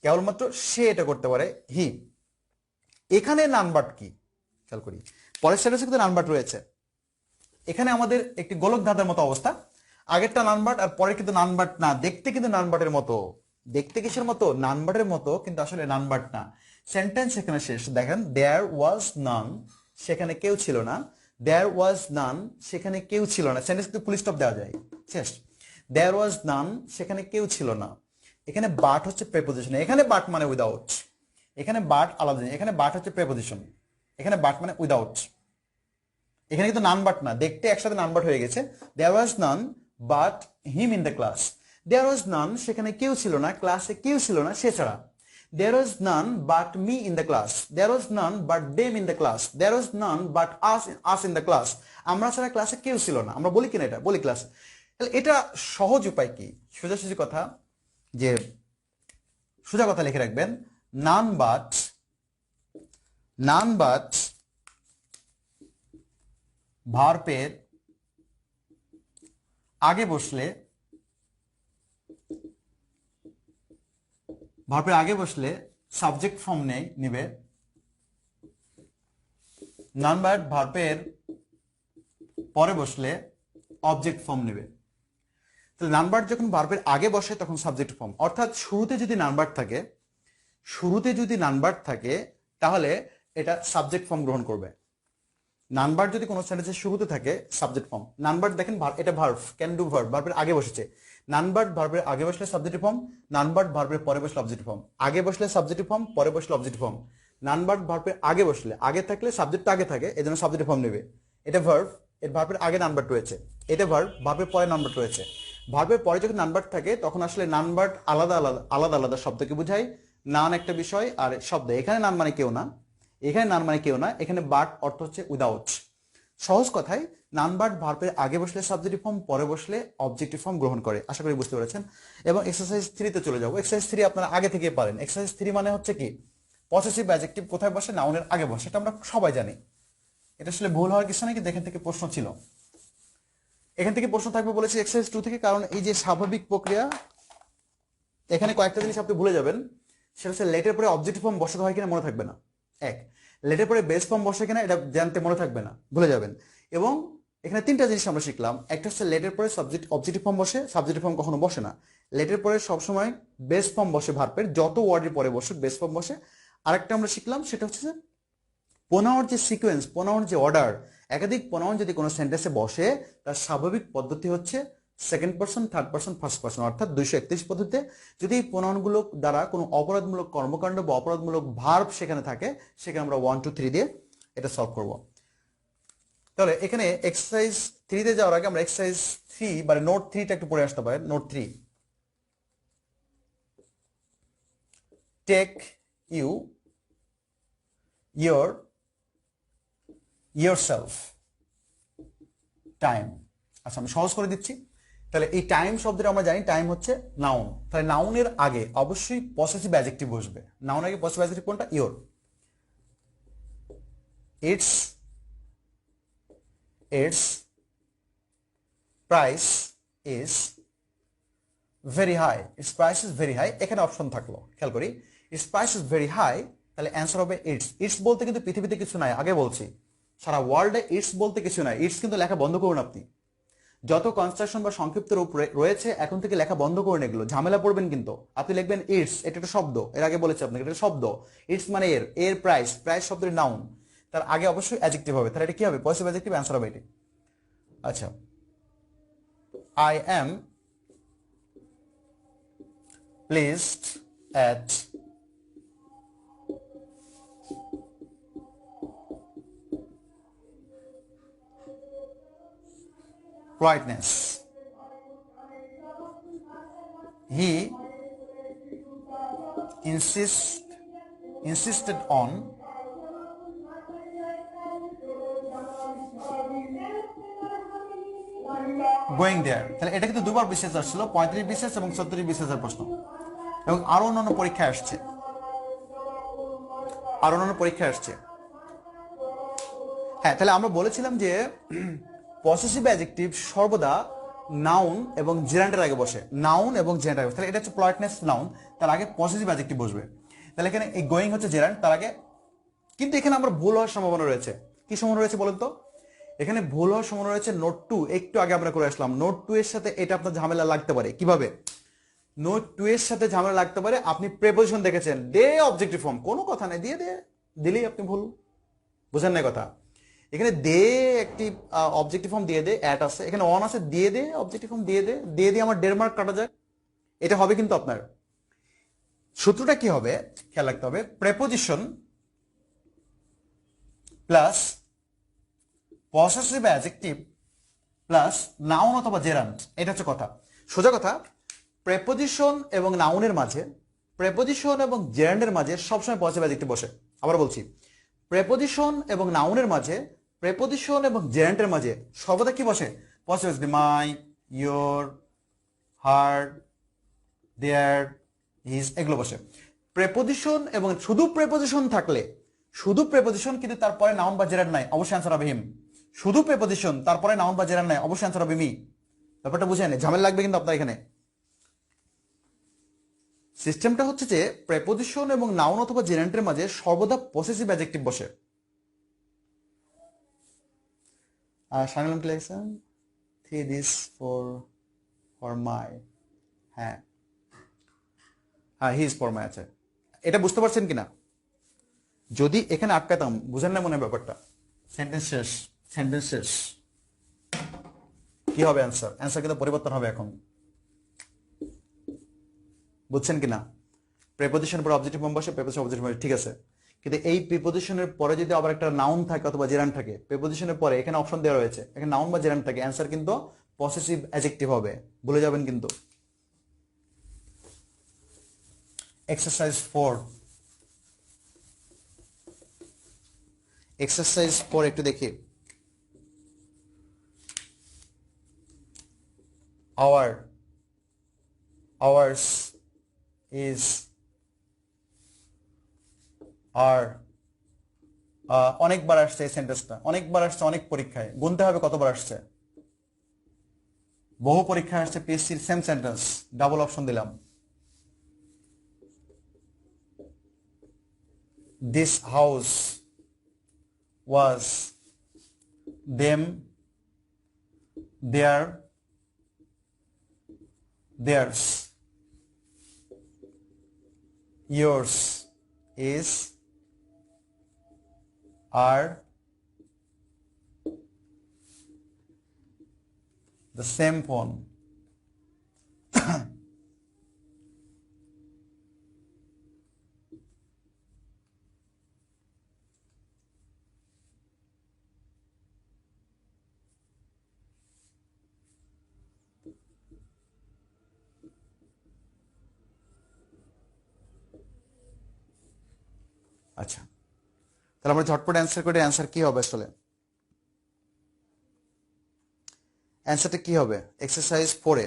কেবলমাত্র সে এটা করতে পারে, হি। এখানে নানবার্ড কি খেয়াল করি, পরের সেন্টেন্সে কিন্তু নানবার্ড রয়েছে। এখানে আমাদের একটি গোলক ধাঁধার মতো অবস্থা, আগেরটা নানবার্ড আর পরে কিন্তু নানবার্ড না, দেখতে কিন্তু নানবার্ডের মতো। দেখতে কিসের মতো? নানবার্ডের মতো, কিন্তু আসলে নানবার্ড না। সেন্টেন্স এখানে শেষ, দেখেন দেয়ার ওয়াজ নান, সেখানে কেউ ছিল না। দেয়ার ওয়াজ নান, সেখানে কেউ ছিল না। সেন্টেন্স কিন্তু ফুল স্টপ দেওয়া যায়, শেষ। দেয়ার ওয়াজ নান, সেখানে কেউ ছিল না। এখানে বাট হচ্ছে প্রেপোজিশন, এখানে বাট মানে উইদাউট, এখানে বাট আলাদা, এখানে বাট হচ্ছে প্রেপোজিশন, এখানে বাট মানে উইদাউট। এখানে কিন্তু নান বাট না, দেখতে একসাথে নান বাট হয়ে গেছে। There was none but him in the class. There was none, সেখানে কেউ ছিল না, ক্লাসে কেউ ছিল না সে ছাড়া। There was none but me in the class. There was none but them in the class. There was none but us in the class. আমরা ছাড়া ক্লাসে কেউ ছিল না। আমরা বলি কিনা এটা? বলি ক্লাসে। তাহলে এটা সহজ উপায় কি? সোজাসুজি কথা, যে সোজা কথা লিখে রাখবেন, none but ভার্বের আগে বসলে, ভার্বের আগে বসলে সাবজেক্ট ফর্ম নিবে। নান বাট ভার্বের পরে বসলে অবজেক্ট ফর্ম নেবে। তাহলে নান বাট যখন ভার্বের আগে বসে তখন সাবজেক্ট ফর্ম, অর্থাৎ শুরুতে যদি নান বাট থাকে, শুরুতে যদি নান বাট থাকে তাহলে এটা সাবজেক্ট ফর্ম গ্রহণ করবে। নান বাট যদি কোনো সেন্টেন্সের শুরুতে থাকে সাবজেক্ট ফর্ম। নান বাট দেখেন এটা ভার্ব, ক্যান ডু ভার্ব, ভার্বের আগে বসেছে। নান বাট ভার্বের আগে বসলে সাবজেক্টিভ ফর্ম, নান বাট ভার্বের পরে বসলে অবজেক্টিভ ফর্ম। আগে বসলে সাবজেক্টিভ ফর্ম, পরে বসলে অবজেক্টিভ ফর্ম। নান বাট ভার্বের আগে বসলে, আগে থাকলে সাবজেক্টটা আগে থাকে, এজন্য সাবজেক্টিভ ফর্ম নেবে। এটা ভার্ব, এর ভার্বের আগে নান বাট রয়েছে। এটা ভার্ব, ভার্বের পরে নান বাট রয়েছে। ভার্বের পরে যখন নান বাট থাকে তখন আসলে নান বাট আলাদা আলাদা আলাদা আলাদা শব্দকে বোঝায়। নান একটা বিষয় আর শব্দ, এখানে নান মানে কেউ না, এখানে নান মানে কেউ না, এখানে বাট অর্থ হচ্ছে উইদাউট। সহজ কথায় নান বাট ভার্বের আগে বসলে সাবজেক্টিভ ফর্ম, পরে বসলে অবজেক্টিভ ফর্ম গ্রহণ করে। আশা করি বুঝতে পেরেছেন। এবং এক্সারসাইজ 3 তে চলে যাবো। এক্সারসাইজ 3 আপনারা আগে থেকে পারেন। এক্সারসাইজ 3 মানে হচ্ছে কি, পসেসিভ অ্যাডজেক্টিভ কোথায় বসে? নাউনের আগে বসে। এটা আমরা সবাই জানি, এটা আসলে ভুল হওয়ার কিছু নেই, কিন্তু এখান থেকে প্রশ্ন ছিল, এখান থেকে প্রশ্ন থাকবে বলেছি এক্সারসাইজ 2 থেকে। কারণ এই যে স্বাভাবিক প্রক্রিয়া, এখানে কয়েকটা জিনিস আপনি ভুলে যাবেন। সেটা হচ্ছে লেটের পরে অবজেক্টিভ ফর্ম বসাতে হয় কিনা মনে থাকবে না, এক। লেটের পরে বেস ফর্ম বসে কিনা এটা জানতে মনে থাকবে না, ভুলে যাবেন। এবং এখানে 3টা জিনিস আমরা শিখলাম। একটা হচ্ছে লেটের পরে অবজেক্টিভ ফর্ম বসে, সাবজেক্টিভ ফর্ম কখনো বসে না। লেটের পরে সবসময় বেস ফর্ম বসে, ভার্বের যত ওয়ার্ডের পরে বসে বেস ফর্ম বসে। আরেকটা আমরা শিখলাম, সেটা হচ্ছে যে প্রোনাউন যে সিকোয়েন্স, প্রোনাউন যে অর্ডার, একাধিক প্রোনাউন যদি কোনো সেন্টেন্সে বসে তার স্বাভাবিক পদ্ধতি হচ্ছে second person, third person, first person, অর্থাৎ 231 পদ্ধতিতে। যদি এই প্রোনাউনগুলো দ্বারা কোনো অপরাধমূলক কর্মকাণ্ড বা অপরাধমূলক ভার্ব সেখানে থাকে, সেখানে আমরা 1 2 3 দিয়ে এটা সলভ করব। তাহলে এখানে এক্সারসাইজ 3 তে যাওয়ার আগে আমরা এক্সারসাইজ 3 মানে নোট 3টা একটু পড়ে আসতে পারেন। Note 3, take you yourself time. আচ্ছা, আমি সহজ করে দিচ্ছি। তাহলে এই টাইম শব্দটা আমরা জানি টাইম হচ্ছে নাউন। তাহলে নাউনের আগে অবশ্যই পসেসিভ অ্যাডজেক্টিভ বসবে। নাউনের আগে পসেসিভ অ্যাডজেক্টিভ কোনটা? Your. Its price is very high. Its price is very high, এখানে অপশন থাকলো, খেয়াল করি। Its price is very high, তাহলে অ্যান্সার হবে ইটস। ইটস বলতে কিন্তু পৃথিবীতে কিছু নাই, আগে বলছি সারা ওয়ার্ল্ডে ইটস বলতে কিছু নাই। ইটস কিন্তু লেখা বন্ধ করুন আপনি। যত কনস্ট্রাকশন বা সংক্ষিপ্ত রূপ রয়েছে এখন থেকে লেখা বন্ধ করুন, এগুলো ঝামেলা পড়বেন কিন্তু। আপনি লিখবেন ইটস, এটা একটা শব্দ, এর আগে বলেছি আপনাকে এটা শব্দ। ইটস মানে এর প্রাইস, প্রাইস শব্দের নাউন, তার আগে অবশ্যই অ্যাডজেক্টিভ হবে। তাহলে এটা কি হবে? পসিটিভ অ্যাডজেক্টিভ, অ্যান্সার হবে এটি। আচ্ছা, I am placed at politeness. He insisted on going there. তাহলে এটা কিন্তু দুবার বিশেষ আসছিল, 35 বিশেষ এবং 34 বিশেষের প্রশ্ন, এবং আরো অন্যান্য পরীক্ষায় আসছে, আরো অন্যান্য পরীক্ষায় আসছে। হ্যাঁ, তাহলে আমরা বলেছিলাম যে পসেসিভ অ্যাডজেক্টিভ সর্বদা নাউন এবং জেরান্ডের আগে বসে, নাউন এবং জেরান্ডের আগে। তাহলে এটা হচ্ছে পলাইটনেস নাউন, তার আগে পসেসিভ অ্যাডজেক্টিভ বসবে। তাহলে এখানে এই গোয়িং হচ্ছে জেরান্ড, তার আগে। কিন্তু এখানে আমরা ভুল হওয়ার সম্ভাবনা রয়েছে। কি সম্ভাবনা রয়েছে বলেন তো? এখানে ভুল হওয়ার সম্ভাবনা রয়েছে নোট 2, একটু আগে আমরা করে আসলাম। নোট 2 এর সাথে এটা আপনার ঝামেলা লাগতে পারে। কিভাবে নোট 2 এর সাথে ঝামেলা লাগতে পারে? আপনি প্রেপোজিশন দেখেছেন, দে অবজেক্টিভ ফর্ম, কোনো কথা নাই, দিলেই আপনি ভুল, বুঝেন না কথা। এখানে দে একটি অবজেক্টিভ ফর্ম দিয়ে দে অ্যাট আছে, এখানে অন আছে, দিয়ে দে অবজেক্টিভ ফর্ম দিয়ে দে, দিয়ে দিয়ে আমার ডেরমার্ক কাটা যায়, এটা হবে কিন্তু আপনার সূত্রটা কি হবে খেয়াল রাখতে হবে, preposition plus possessive adjective plus noun অথবা জেরান্ড, এটা হচ্ছে কথা। সোজা কথা, প্রেপোজিশন এবং নাউনের মাঝে, প্রেপোজিশন এবং জেরান্ডের মাঝে সবসময় পসেসিভ অ্যাডজেক্টিভ বসে। আবার বলছি, প্রেপোজিশন এবং নাউনের মাঝে, প্রেপোজিশন এবং জেরান্ডের মাঝে সর্বদা কি বসে? Possessive adjective, my, your, her, their, his, এগুলো বসে। প্রেপোজিশন এবং শুধু প্রেপোজিশন থাকলে, শুধু প্রেপোজিশন কিন্তু তারপরে নাউন বা জেরান্ড নাই, অবশ্যই অ্যান্সার হবে হিম। শুধু প্রেপোজিশন তারপরে নাউন বা জেরান্ড নাই, অবশ্যই অ্যান্সার হবে মি। ব্যাপারটা বুঝে নেই, ঝামেলা লাগবে কিন্তু আপনার এখানে। সিস্টেমটা হচ্ছে যে প্রেপোজিশন এবং নাউন অথবা জেরান্ডের মাঝে সর্বদা পসেসিভ অ্যাডজেক্টিভ বসে। শামিল লিখেছেন থ্রি দিস ফর মাই, হ্যাঁ হ্যাঁ হিজ ফর মাই আছে, এটা বুঝতে পারছেন কিনা? যদি এখানে আটকাতাম, বুঝেন না মনে হয় ব্যাপারটা, সেন্টেন্স শেষ, সেন্টেন্স শেষ, কি হবে অ্যান্সার? অ্যান্সার কিন্তু পরিবর্তন হবে এখন, বুঝছেন কিনা? প্রিপোজিশনের পর অবজেক্টিভ ফর্ম বসে, প্রিপোজিশন অবজেক্টিভ ফর্ম, ঠিক আছে, কিন্তু এই প্রিপোজিশনের পরে যদি আবার একটা নাউন থাকে অথবা জেরান্ড থাকে, প্রিপোজিশনের পরে এখানে অপশন দেওয়া রয়েছে, এখানে নাউন বা জেরান্ড থাকে, অ্যান্সার কিন্তু পসেসিভ অ্যাডজেক্টিভ হবে, ভুলে যাবেন কিন্তু। এক্সারসাইজ 4, এক্সারসাইজ 4 একটু দেখি। hours is are, অনেকবার আসছে এই সেন্টেন্সটা, অনেকবার আসছে, অনেক পরীক্ষায়, গুনতে হবে কতবার আসছে, বহু পরীক্ষায় আসছে পিএসসির সেম সেন্টেন্স, ডাবল অপশন দিলাম। this house was them, their, theirs, yours is, are, the same phone, আচ্ছা তাহলে আমরা ঝটপট অ্যান্সার করে, অ্যান্সার কি হবে আসলে? অ্যান্সারটা কি হবে এক্সারসাইজ 4-এ?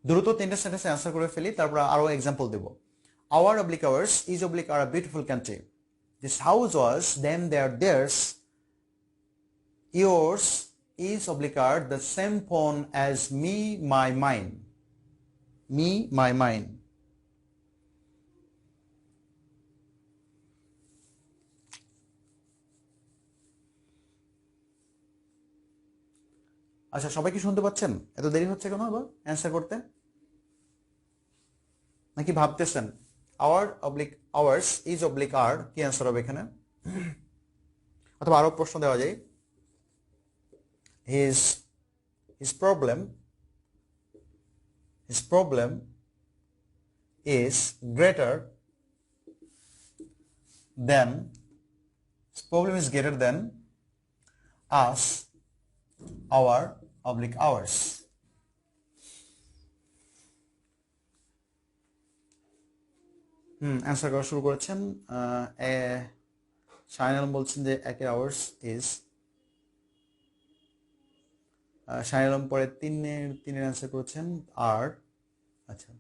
দ্রুত 3টে সেন্টেন্স অ্যান্সার করে ফেলি, তারপর আরো এক্সাম্পল দেব। our oblique ours is oblique are a beautiful country, this house was them, their, theirs, yours is oblique are the same phone as me, my, mine, me, my, mine। আচ্ছা সবাই কি শুনতে পাচ্ছেন? এত দেরি হচ্ছে কেন আবার অ্যান্সার করতে, নাকি ভাবতেছেন? our oblique ours is oblique are কি অ্যান্সার হবে এখানে? অথবা আরো প্রশ্ন দেওয়া যায়, his problem is greater than, his problem is greater than us, our oblique ours। Answer করা শুরু করেছেন। শাহিন আলম বলছেন যে একের আওয়ার্স ইজ, শাহিন আলম পরে তিনের অ্যান্সার করেছেন আর। আচ্ছা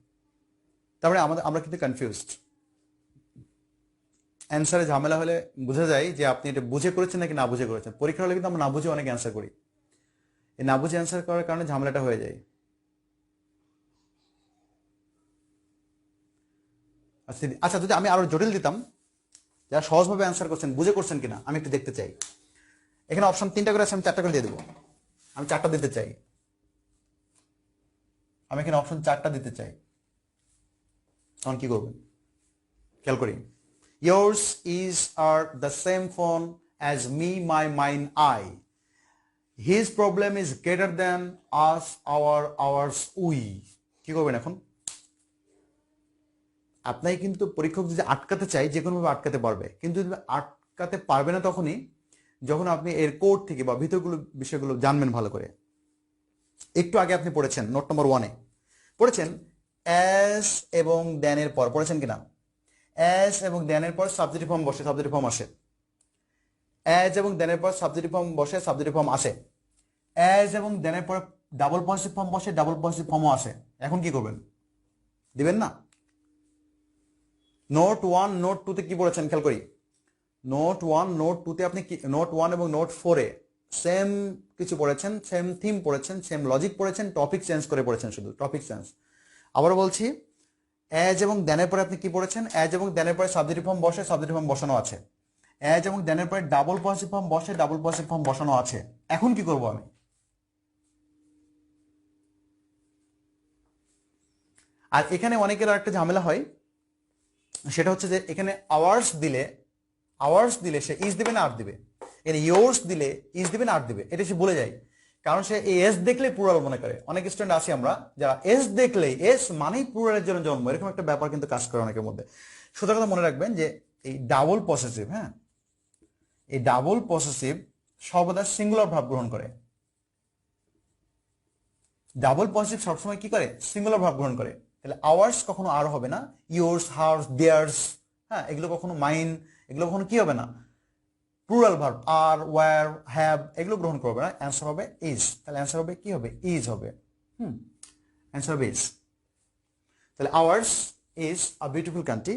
তারপরে আমরা কিন্তু কনফিউজড, অ্যান্সারে ঝামেলা হলে বোঝা যায় যে আপনি এটা বুঝে করেছেন নাকি না বুঝে করেছেন। পরীক্ষা হলে কিন্তু আমরা না বুঝে অনেক অ্যান্সার করি, এই না বুঝে অ্যান্সার করার কারণে ঝামেলাটা হয়ে যায়। আচ্ছা যদি আমি আরো জটিল দিতাম, যারা সহজভাবে অ্যান্সার করছেন বুঝে করছেন কিনা আমি একটু দেখতে চাই। এখানে অপশন 3টা করে আছে, আমি 4টা করে দিয়ে দেবো, আমি 4টা দিতে চাই। আমি এখানে অপশন 4টা দিতে চাই, তখন কি করবেন খেয়াল করি। yours is are the same phone as me, my, mine, I. his problem is greater than us, our, ours, we. কি করবেন এখন? আপনাকে কিন্তু পরীক্ষক যদি আটকাতে চাই যে কোনোভাবে আটকাতে পারবে, কিন্তু যদি আটকাতে পারবে না তখনই যখন আপনি এর কোড থেকে বা ভিতরগুলো বিষয়গুলো জানবেন ভালো করে। একটু আগে আপনি পড়েছেন নোট নম্বর 1-এ পড়েছেন অ্যাজ এবং দেনের পর, পড়েছেন কিনা? অ্যাজ এবং দেনের পর সাবজেক্টিভ ফর্ম বসে, সাবজেক্টিভ ফর্ম আসে। অ্যাজ এবং দেনের পর সাবজেক্টিভ ফর্ম বসে, সাবজেক্টিভ ফর্ম আসে। অ্যাজ এবং দেনের পর ডাবল পজিটিভ ফর্ম বসে, ডাবল পজিটিভ ফর্মও আসে। এখন কি করবেন? দিবেন না? নোট 1 নোট 2-তে কি পড়েছেন খেয়াল করি। নোট 1 নোট 2-তে আপনি কি, নোট 1 এবং নোট 4-এ সেম কিছু পড়েছেন, সেম থিম পড়েছেন, সেম লজিক পড়েছেন, টপিক চেঞ্জ করে পড়েছেন, শুধু টপিক চেঞ্জ। আবারও বলছি, অ্যাজ এবং দেনের পরে আপনি কি পড়েছেন? অ্যাজ এবং দেনের পরে সাবজেক্টিভ ফর্ম বসে, সাবজেক্টিভ ফর্ম বসানো আছে। অ্যাজ এবং দেনের পরে ডাবল পজিটিভ ফর্ম বসে, ডাবল পজিটিভ ফর্ম বসানো আছে। এখন কি করব আমি? আর এখানে অনেকের আরেকটা ঝামেলা হয়, সেটা হচ্ছে যে এখানে আওয়ার্স দিলে সে ইজ দিবে না আর দিবে, এখানে ইয়োর্স দিলে ইজ দিবে না আর দিবে, এটা সে ভুলে যায়। কারণ সে এই এস দেখলেই প্লুরাল মনে করে। অনেক স্টুডেন্ট আছি আমরা যারা এস দেখলেই, এস মানেই প্লুরালের জন্য জন্ম, এরকম একটা ব্যাপার কিন্তু কাজ করে অনেকের মধ্যে। সুতরাং মনে রাখবেন যে এই ডাবল পসেসিভ, হ্যাঁ, এই ডাবল পসেসিভ সর্বদা সিঙ্গুলার ভাব গ্রহণ করে। ডাবল পসেসিভ সবসময় কি করে? সিঙ্গুলার ভাব গ্রহণ করে। তাহলে আওয়ার্স কখনো আর হবে না, ইয়োর্স, হার্স, দেয়ার্স, হ্যাঁ, এগুলো কখনো মাইন, এগুলো কখনো কি হবে না? Plural verb are, were, have, এগুলো গ্রহণ করবে না। অ্যান্সার হবে ইজ। তাহলে অ্যান্সার হবে কি হবে? ইজ হবে। অ্যান্সার হবে ইজ। তাহলে hours is a beautiful country.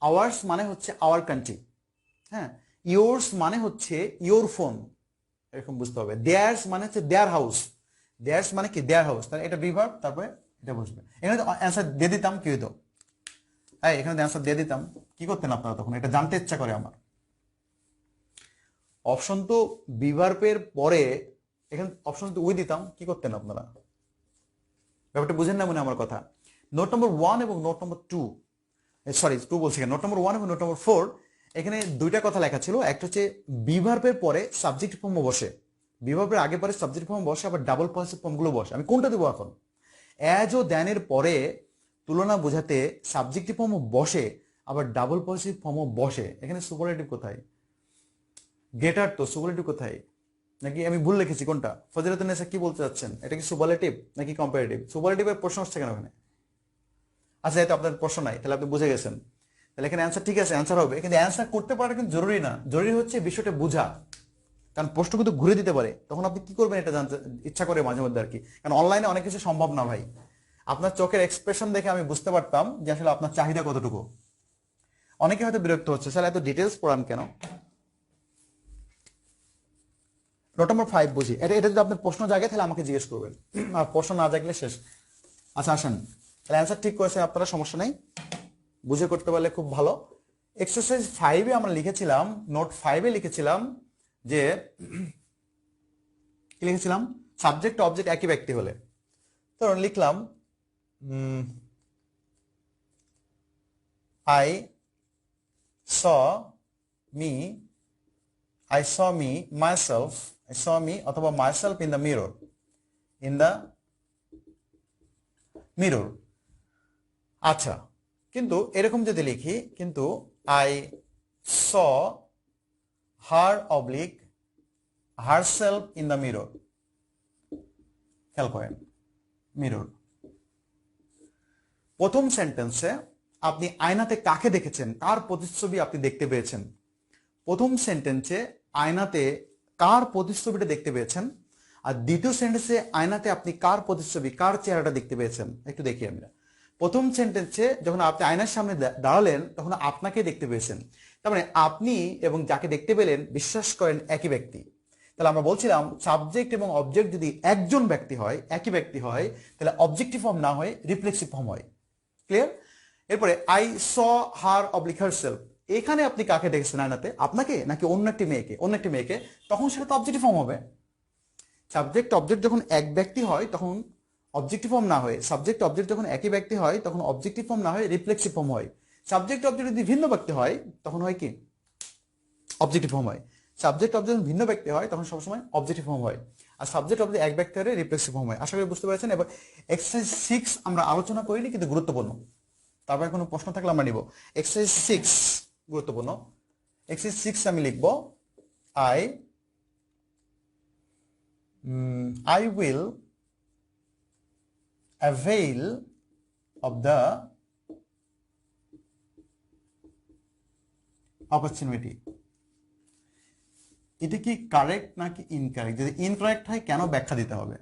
Hours মানে হচ্ছে আওয়ার কান্ট্রি, হ্যাঁ। ইয়োর্স মানে হচ্ছে ইয়োর ফোন, এরকম বুঝতে হবে। দেয়ার্স মানে হচ্ছে দেয়ার হাউস। দেয়ার্স মানে কি? Their house. তাহলে এটা বিভার্ব, তারপরে এটা বুঝবে। এখানে অ্যান্সার দিয়ে দিতাম কি হতো? হ্যাঁ, এখানে অ্যান্সার দিয়ে দিতাম, কি করতেন আপনারা তখন? এটা জানতে ইচ্ছা করে আমার। অপশন তো বিভার্বের পরে, এখানে অপশন তো ওই দিতাম, কি করতেন আপনারা? ব্যাপারটা বুঝেন না মনে আমার কথা। নোট নম্বর 1 এবং নোট নম্বর 2, সরি 2 বলছি, নোট নম্বর 1 এবং নোট নম্বর 4, এখানে দুইটা কথা লেখা ছিল। একটা হচ্ছে বিভার্বের পরে সাবজেক্ট ফর্ম বসে, বিভার্বের আগে পরে সাবজেক্ট ফর্ম বসে, আবার ডাবল পজিটিভ ফর্মগুলো বসে। আমি কোনটা দেবো এখন? অ্যাজ ও দ্যানের পরে তুলনা বোঝাতে সাবজেক্টিভ ফর্মও বসে, আবার ডাবল পজিটিভ ফর্মও বসে। এখানে সুপারলেটিভ কোথায়? গেটার তো, সুপারলেটিভ কোথায়? নাকি আমি ভুল লিখেছি? কোনটা? ফজিলাতুন্নেসা কি বলতে চাচ্ছেন? এটা কি সুপারলেটিভ নাকি কম্পারেটিভ? সুপারলেটিভের প্রশ্ন হচ্ছে কেন ওখানে? আচ্ছা, এটা আপনার প্রশ্ন নাই, তাহলে আপনি বুঝে গেছেন। তাহলে এখানে অ্যান্সার ঠিক আছে, অ্যান্সার হবে, কিন্তু অ্যান্সার করতে পারা কিন্তু জরুরি না। জরুরি হচ্ছে বিষয়টা বোঝা। কারণ প্রশ্ন কিন্তু ঘুরে দিতে পারে, তখন আপনি কি করবেন এটা জানতে ইচ্ছা করে মাঝে মধ্যে আর কি। কারণ অনলাইনে অনেক কিছু সম্ভব না ভাই। আপনার চোখের এক্সপ্রেশন দেখে আমি বুঝতে পারতাম যে আসলে আপনার চাহিদা কতটুকু। অনেকে হয়তো বিরক্ত হচ্ছে, স্যার এত ডিটেলস পড়ান কেন? নোট নম্বর 5 বুঝি। এটা যদি আপনার প্রশ্ন জাগে তাহলে আমাকে জিজ্ঞেস করবেন, আর প্রশ্ন না জাগলে শেষ। আচ্ছা আসেন, তাহলে অ্যান্সার ঠিক করেছেন আপনারা, সমস্যা নেই, বুঝে করতে পারলে খুব ভালো। এক্সারসাইজ 5-এ আমরা লিখেছিলাম, নোট 5-এ লিখেছিলাম যে কি লিখেছিলাম? সাবজেক্ট অবজেক্ট একই ব্যক্তি হলে, ধরুন লিখলাম I saw me, I saw me, myself, I saw me অথবা myself in the mirror, in the mirror। আচ্ছা, কিন্তু এরকম যদি লিখি, কিন্তু I saw her oblique herself in the mirror, খেয়াল করেন, মিরর। প্রথম সেন্টেন্সে আপনি আয়নাতে কাকে দেখেছেন, কার প্রতিচ্ছবি আপনি দেখতে পেয়েছেন? প্রথম সেন্টেন্সে আয়নাতে কার প্রতিচ্ছবিটা দেখতে পেয়েছেন, আর দ্বিতীয় সেন্টেন্সে আয়নাতে আপনি কার প্রতিচ্ছবি, কার চেহারাটা দেখতে পেয়েছেন? একটু দেখি আমরা। প্রথম সেন্টেন্সে যখন আপনি আয়নার সামনে দাঁড়ালেন তখন আপনাকে দেখতে পেয়েছেন, তার মানে আপনি এবং যাকে দেখতে পেলেন বিশ্বাস করেন একই ব্যক্তি। তাহলে আমরা বলছিলাম সাবজেক্ট এবং অবজেক্ট যদি একজন ব্যক্তি হয়, একই ব্যক্তি হয়, তাহলে অবজেক্টিভ ফর্ম না হয় রিফ্লেক্সিভ ফর্ম হয়। ক্লিয়ার? এরপরে I saw her oblique herself, এখানে আপনি কাকে দেখেছেন আয়নাতে? আপনাকে নাকি অন্য একটি মেয়েকে? অন্য একটি মেয়েকে, তখন সেটা তো অবজেক্টিভ ফর্ম হবে। সাবজেক্ট অবজেক্ট যখন এক ব্যক্তি হয় তখন অবজেক্টিভ ফর্ম না হয়ে, সাবজেক্ট অবজেক্ট যখন একই ব্যক্তি হয় তখন অবজেক্টিভ ফর্ম না হয়ে রিফ্লেক্সিভ ফর্ম হয়। সাবজেক্ট অবজেক্ট যদি ভিন্ন ব্যক্তি হয় তখন হয় কি অবজেক্টিভ ফর্ম হয়। সাবজেক্ট অবজেক্ট ভিন্ন ব্যক্তি হয় তখন সবসময় অবজেক্টিভ ফর্ম হয়, আর সাবজেক্ট অবজেক্ট এক ব্যক্তি হলে রিফ্লেক্সিভ ফর্ম হয়। আশা করি বুঝতে পেরেছেন। এবার এক্সারসাইজ 6 আমরা আলোচনা করিনি কিন্তু গুরুত্বপূর্ণ, তারপরে কোনো প্রশ্ন থাকলে আমরা নিব। এক্সারসাইজ 6 গুরুত্বপূর্ণ। এক্সারসাইজ 6 আমি লিখব I will avail of the opportunity। এটা কি কারেক্ট নাকি ইনকারেক্ট? যদি ইনকারেক্ট হয় কেন ব্যাখ্যা দিতে হবে।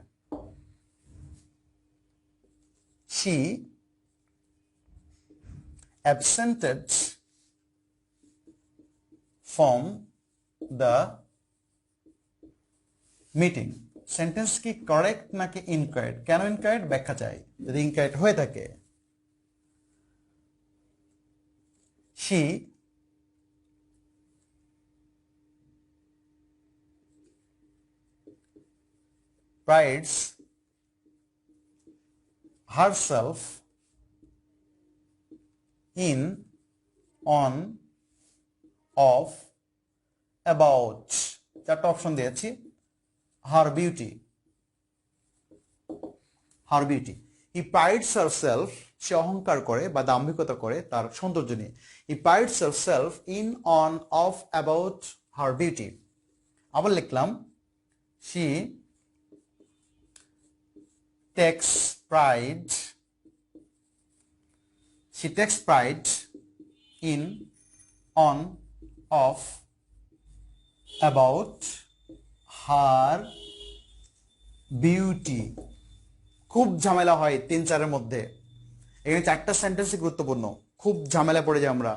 She absented from the meeting। Sentence কি কারেক্ট নাকি ইনকারেক্ট? কেন ইনকারেক্ট ব্যাখ্যা চাই। যদি ইনকারেক্ট হয়ে থাকে, she prides herself in, on, of, about, চারটা অপশন দিয়েছি। her beauty, her beauty। he prides herself, সে অহংকার করে বা দাম্ভিকতা করে তার সৌন্দর্য নিয়ে। he prides herself in, on, of, about her beauty। আবার লিখলাম she takes pride, she takes pride in, on, of, about her beauty। খুব ঝামেলা হয় 3-4 মধ্যে, এখানে চারটা সেন্টেন্সই গুরুত্বপূর্ণ, খুব ঝামেলা পড়ে যায় আমরা।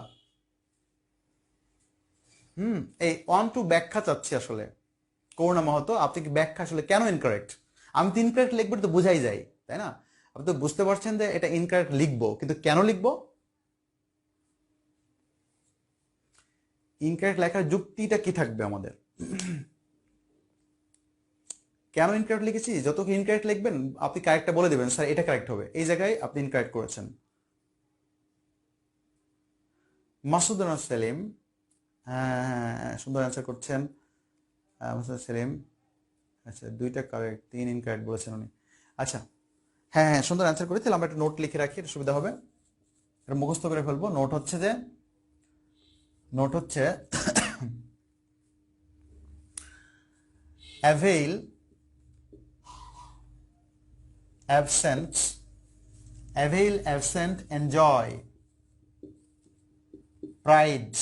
এই অন টু ব্যাখ্যা চাচ্ছি আসলে। করুণা মাহাতো, আপনি কি ব্যাখ্যা আসলে কেন ইনকারেক্ট? আমি তো ইনকারেক্ট লিখবো তো বোঝাই যায়, তাই না? আপনি তো বুঝতে পারছেন যে এটা ইনকারেক্ট লিখবো, কিন্তু কেন লিখবো? ইনকারেক্ট লেখার যুক্তিটা কি থাকবে আমাদের? কেন ইনকারেক্ট লিখেছি? যত ইনকারেক্ট লিখবেন আপনি কারেক্টটা বলে দেবেন, স্যার এটা কারেক্ট হবে, এই জায়গায় আপনি ইনকারেক্ট করেছেন। মাসুদ সেলিম, হ্যাঁ সুন্দর অ্যান্সার করছেন মাসুদ সেলিম। আচ্ছা 2টা কারেক্ট, 3 ইনকারেক্ট বলেছেন উনি। আচ্ছা হ্যাঁ হ্যাঁ সুন্দর অ্যান্সার করেছি। আমরা একটা নোট লিখে রাখি, এটা সুবিধা হবে, এটা মুখস্থ করে ফেলবো। নোট হচ্ছে avail, absent, enjoy, pride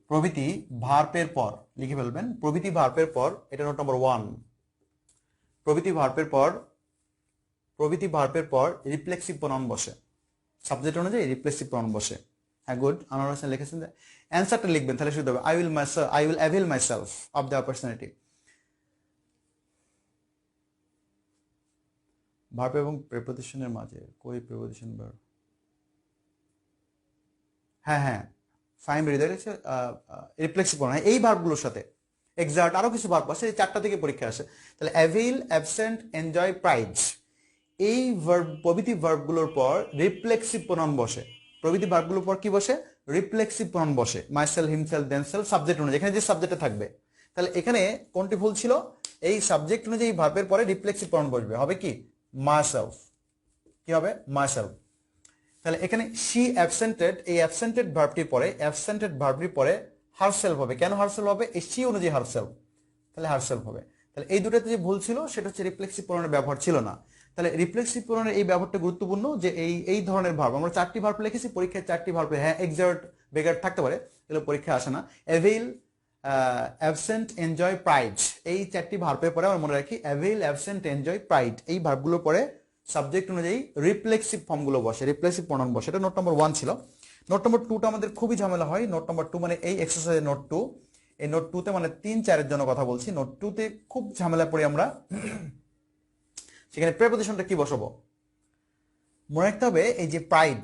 প্রভৃতি ভার্বের পর লিখে ফেলবেন। প্রভৃতি ভার্বের পর, এটা নোট নম্বর 1। প্রভৃতি ভার্বের পর রিফ্লেক্সিভ প্রনাউন বসে, সাবজেক্ট অনুযায়ী রিফ্লেক্সিভ প্রনাউন বসে। হ্যাঁ গুড, আনোয়ার হোসেন লিখেছেন। অ্যান্সারটা লিখবেন তাহলে শুরু হবে I will avail myself of the opportunity। Verb এবং প্রিপোজিশনের মাঝে কই প্রিপোজিশন ভার্ব, হ্যাঁ হ্যাঁ ফাইন হৃদয় রিফ্লেক্সিভ প্রনাউন এই ভার্বগুলোর সাথে এক্সার্ট আরো কিছু ভার্ব আছে, এই 4টা থেকে পরীক্ষা আসে। তাহলে অ্যাভেইল, অ্যাবসেন্ট, এনজয়, প্রাইজ, এই ভার্ব প্রভৃতি ভার্বগুলোর পর রিফ্লেক্সিভ প্রনাউন বসে। প্রভৃতি ভার্বগুলোর পর কি বসে? রিফ্লেক্সিভ প্রনাউন বসে। মাইসেলফ, হিমসেলফ, দেমসেলফ সাবজেক্ট অনুযায়ী, এখানে যে সাবজেক্টে থাকবে। তাহলে এখানে কোনটি ভুল ছিল? এই সাবজেক্ট অনুযায়ী ভার্বের পরে রিফ্লেক্সিভ প্রনাউন বসবে, হবে কি মাইসেলফ, কি হবে মাইসেলফ। তাহলে এখানে শি অ্যাবসেন্টেড, এই অ্যাবসেন্টেড ভার্বটির পরে হারসেলফ হবে। কেন হারসেলফ হবে? এই শি অনুযায়ী হারসেলফ, তাহলে হারসেলফ হবে। তাহলে এই দুটাতে যে ভুল ছিল সেটা হচ্ছে রিফ্লেক্সিভ প্রনাউনের ব্যবহার ছিল না। তাহলে রিফ্লেক্সিভ প্রনাউনের এই ব্যবহারটা গুরুত্বপূর্ণ, যে এই ধরনের ভার্ব আমরা 4টি ভার্ব লিখেছি পরীক্ষায়, 4টি ভার্ব, হ্যাঁ এক্সার্ট বেগার থাকতে পারে, এগুলো পরীক্ষায় আসে না। অ্যাভেইল, অ্যাবসেন্ট, এনজয়, প্রাইড, এই 4টি ভার্বের পরে আমরা মনে রাখি অ্যাভেইল, অ্যাবসেন্ট, এনজয়, প্রাইড, এই ভার্বগুলোর পরে সাবজেক্ট অনুযায়ী রিফ্লেক্সিভ ফর্মগুলো বসে, রিফ্লেক্সিভ প্রনাউন বসে। এটা নোট নম্বর 1 ছিল। নোট নম্বর 2টা আমাদের খুবই ঝামেলা হয়। নোট নম্বর 2 মানে এই এক্সারসাইজের নোট 2, এই নোট 2তে মানে 3-4 এর জন্য কথা বলছি। নোট 2তে খুব ঝামেলা পড়ি আমরা। সেখানে প্রিপোজিশনটা কি বসাবো মনে রাখতে হবে। এই যে প্রাইড,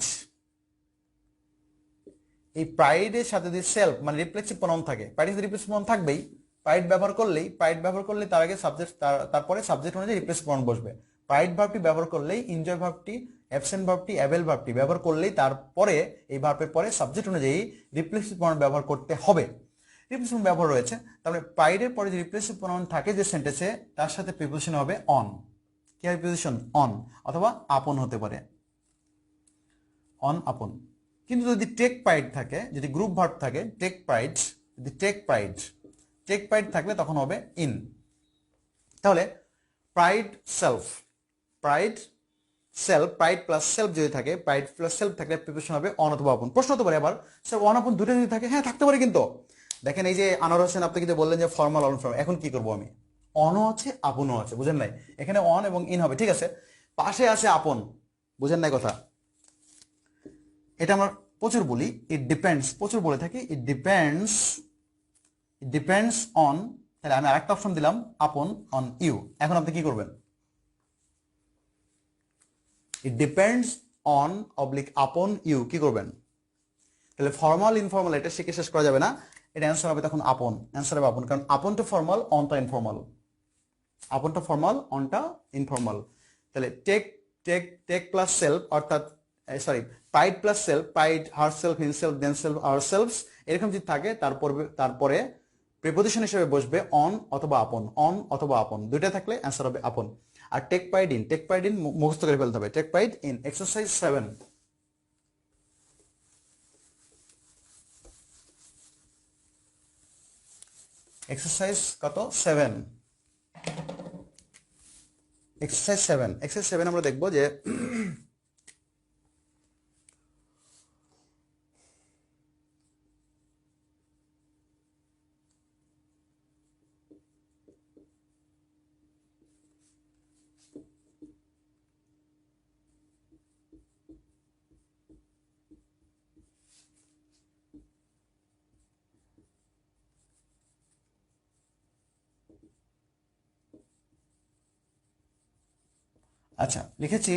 এই প্রাইডের সাথে যদি সেলফ মানে রিফ্লেক্সিভ প্রনাউন থাকে, প্রাইডের সাথে রিফ্লেক্সিভ প্রনাউন থাকবেই, প্রাইড ব্যবহার করলেই তার আগে সাবজেক্ট, তারপরে সাবজেক্ট অনুযায়ী রিপ্লেসিভ প্রনাউন বসবে। প্রাইড ভার্বটি ব্যবহার করলেই, এনজয় ভার্বটি, অ্যাবসেন্ট ভার্বটি, অ্যাবেল ভার্বটি ব্যবহার করলেই তারপরে এই ভার্বের পরে সাবজেক্ট অনুযায়ী রিপ্লেসিভ প্রনাউন ব্যবহার করতে হবে। রিপ্লেসিভ ব্যবহার রয়েছে, তাহলে প্রাইডের পরে যে রিপ্লেসিভ প্রনাউন থাকে যে সেন্টেন্সে, তার সাথে প্রিপোজিশন হবে অন। কি হবে প্রিপোজিশন? অন, অথবা আপন হতে পারে, অন আপন। কিন্তু যদি টেক প্রাইড থাকে, যদি গ্রুপ ভার্ব থাকে, টেক প্রাইড, যদি টেক প্রাইড থাকলে তখন হবে ইন। তাহলে pride self, pride plus self যদি থাকে, প্রাইড প্লাস সেলফ থাকলে প্রিপোজিশন হবে অন অথবা আপন। প্রশ্ন হতে পারে আবার, স্যার অন আপন দুটো যদি থাকে, হ্যাঁ থাকতে পারে। কিন্তু দেখেন এই যে আনোয়ার হোসেন আপনি কিন্তু বললেন যে ফর্মাল অনফর্মাল, এখন কি করবো আমি? অনও আছে আপনও আছে, বুঝেন নাই? এখানে অন এবং ইন হবে, ঠিক আছে। পাশে আছে আপন, বুঝেন নাই কথা? এটা আমরা প্রচুর বলি, ইট ডিপেন্ডস, প্রচুর বলে থাকি, ইট ডিপেন্ডস অন। তাহলে আমি আরেকটা অপশন দিলাম আপন, অন ইউ। এখন আপনি কি করবেন? It depends on oblique upon you, কি করবেন? তাহলে ফর্মাল ইনফর্মাল এটা শিখে শেষ করা যাবে না, এটা অ্যান্সার হবে তখন আপন, অ্যান্সার হবে আপন। কারণ আপনটা ফর্মাল, অনটা ইনফর্মাল, আপনটা ফর্মাল, অনটা ইনফর্মাল। তাহলে টেক প্লাস সেলফ, অর্থাৎ sorry pride plus self, pride her self, himself, then self, our selves, এরকম যদি থাকে তারপরে প্রিপোজিশন হিসেবে বসবে অন অথবা আপন, অন অথবা আপন, দুইটা থাকলে অ্যান্সার হবে আপন। আর টেক প্রাইড ইন মুখস্থ করে ফেলতে হবে। Take pride in, exercise 7। Exercise কত? 7। এক্সারসাইজ 7 আমরা দেখবো যে আচ্ছা লিখেছি,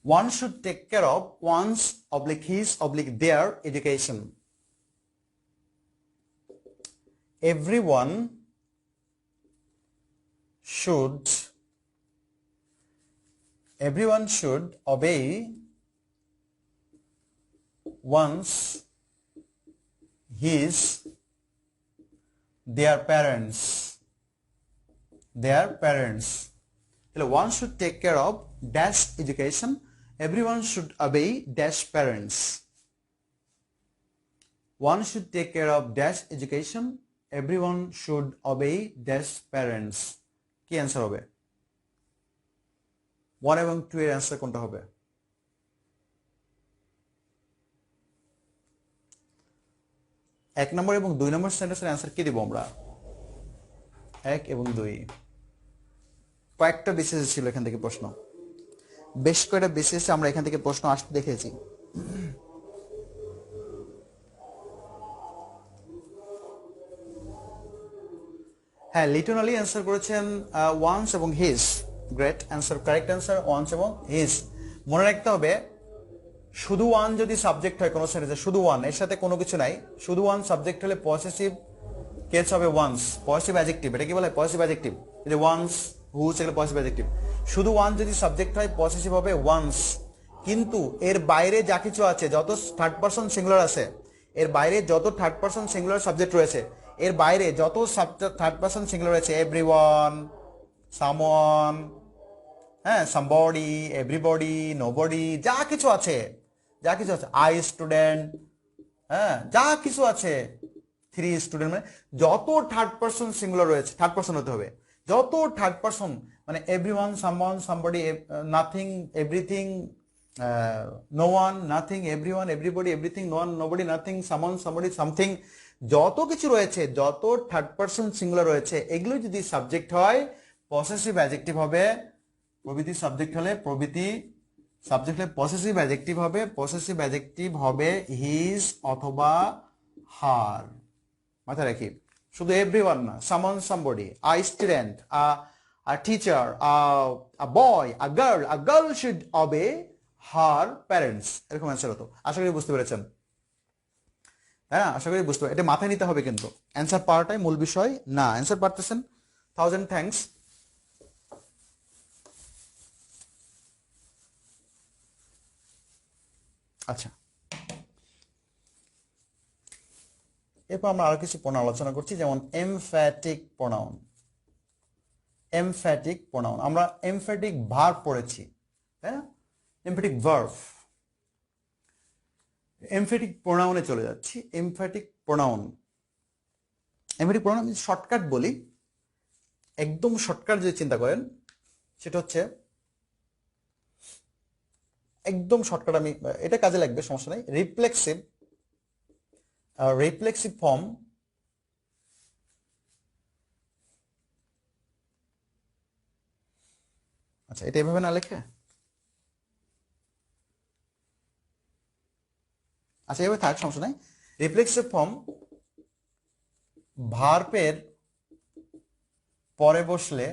one should take care of one's oblique his oblique their education. Everyone should obey one's his their parents. তাহলে one should take care of dash education, everyone should obey dash parents. One should take care of dash education, everyone should obey dash parents. কি answer হবে? 1 এবং 2 এর answer কোনটা হবে? এক নম্বর এবং 2 নম্বর সেন্টেন্সের অ্যান্সার কি দিব আমরা? 1 এবং 2। কয়েকটা বিসিএস ছিল এখান থেকে প্রশ্ন, বেশ কয়েকটা বিসিএস আমরা এখান থেকে প্রশ্ন আসতে দেখেছি। হ্যাঁ লিটন আলী অ্যান্সার করেছেন ওয়ান্স এবং হিজ। Great answer, correct answer ones এবং হিজ। মনে রাখতে হবে শুধু ওয়ান যদি সাবজেক্ট হয় কোনো সেন্টেন্সে, শুধু ওয়ান, এর সাথে কোনো কিছু নাই, শুধু ওয়ান সাবজেক্ট হলে পসেসিভ কেস হবে ওয়ান্স, পসেসিভ অ্যাডজেক্টিভ, এটা কি বলে? Possessive adjective. যদি ওয়ান্স হু সেগুলো পসেসিভ অ্যাডজেক্টিভ। শুধু ওয়ান যদি সাবজেক্ট হয় পসেসিভ হবে ওয়ান্স। কিন্তু এর বাইরে যা কিছু আছে, যত থার্ড পারসন সিঙ্গুলার আছে, এর বাইরে যত থার্ড পারসন সিঙ্গুলার সাবজেক্ট রয়েছে, এর বাইরে যত থার্ড পারসন সিঙ্গুলার রয়েছে, এভরিওয়ান, সামওয়ান, হ্যাঁ সামবডি, এভরিবডি, নোবডি, যা কিছু আছে, আই স্টুডেন্ট, হ্যাঁ যা কিছু আছে, 3 স্টুডেন্ট, মানে যত থার্ড পারসন সিঙ্গুলার রয়েছে, থার্ড পারসন হতে হবে, যত থার্ড পারসন, মানে everyone, someone, somebody, nothing, everything, no one, nothing, everyone, everybody, everything, no one, nobody, nothing, someone, somebody, something, যত কিছু রয়েছে, যত থার্ড পারসন সিঙ্গুলার রয়েছে, এগুলো যদি সাবজেক্ট হয় পসেসিভ অ্যাডজেক্টিভ হবে। প্রভৃতি সাবজেক্ট হলে পসেসিভ অ্যাডজেক্টিভ হবে, পসেসিভ অ্যাডজেক্টিভ হবে হিজ অথবা হার। মাথায় রাখি, শুধু এভরিওয়ান না, someone, somebody, a student, a teacher, a boy, a girl should অবে her parents, এরকম অ্যান্সার হতো। আশা করি বুঝতে পেরেছেন। তাই না? আশা করি বুঝতে পারবেন, এটা মাথায় নিতে হবে কিন্তু অ্যান্সার পাওয়াটাই মূল বিষয় না। অ্যান্সার পারতেছেন, 1000 থ্যাঙ্কস। আচ্ছা, এরপর আমরা আরো কিছু প্রোনাউন আলোচনা করছি, যেমন এমফ্যাটিক প্রোনাউন। এমফ্যাটিক প্রোনাউন, আমরা এমফ্যাটিক ভার্ব পড়েছি, তাই না? এমফ্যাটিক ভার্ব, এমফ্যাটিক প্রোনাউনে চলে যাচ্ছি। Emphatic pronoun, emphatic pronoun shortcut বলি, একদম শর্টকাট যদি চিন্তা করেন, সেটা হচ্ছে একদম শর্টকাট, আমি এটা কাজে লাগবে, সমস্যা নাই। রিফ্লেক্সিভ, রিফ্লেক্সিভ ফর্ম আচ্ছা, এটা এভাবে না লেখে, আচ্ছা এভাবে থাক, সমস্যা নাই। রিফ্লেক্সিভ ফর্ম ভার্বের পরে বসলে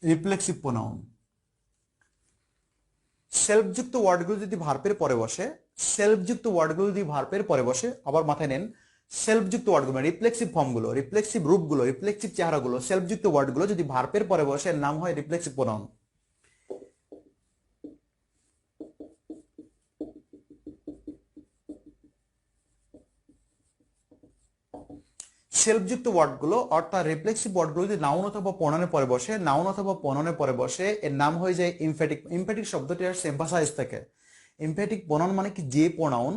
রিফ্লেক্সিভ প্রোনাউন। সেলফযুক্ত ওয়ার্ডগুলো যদি ভার্বের পরে বসে, সেলফযুক্ত ওয়ার্ডগুলো যদি ভার্বের পরে বসে, আবার মাথায় নেন, সেলফযুক্ত ওয়ার্ডগুলো রিফ্লেক্সিভ ফর্মগুলো, রিফ্লেক্সিভ রূপগুলো, রিফ্লেক্সিভ চেহারাগুলো, সেলফযুক্ত ওয়ার্ডগুলো যদি ভার্বের পরে বসে, এর নাম হয় রিফ্লেক্সিভ প্রোনাউন। সেলফযুক্ত ওয়ার্ডগুলো অর্থাৎ রিফ্লেক্সিভ ওয়ার্ডগুলো যদি নাউন অথবা প্রোনাউনের পরে বসে, নাউন অথবা প্রোনাউনের পরে বসে, এর নাম হয়ে যায় এমফ্যাটিক। এমফ্যাটিক শব্দটি আসছে এমফাসাইজ থেকে। এমফ্যাটিক প্রোনাউন মানে কি, যে প্রোনাউন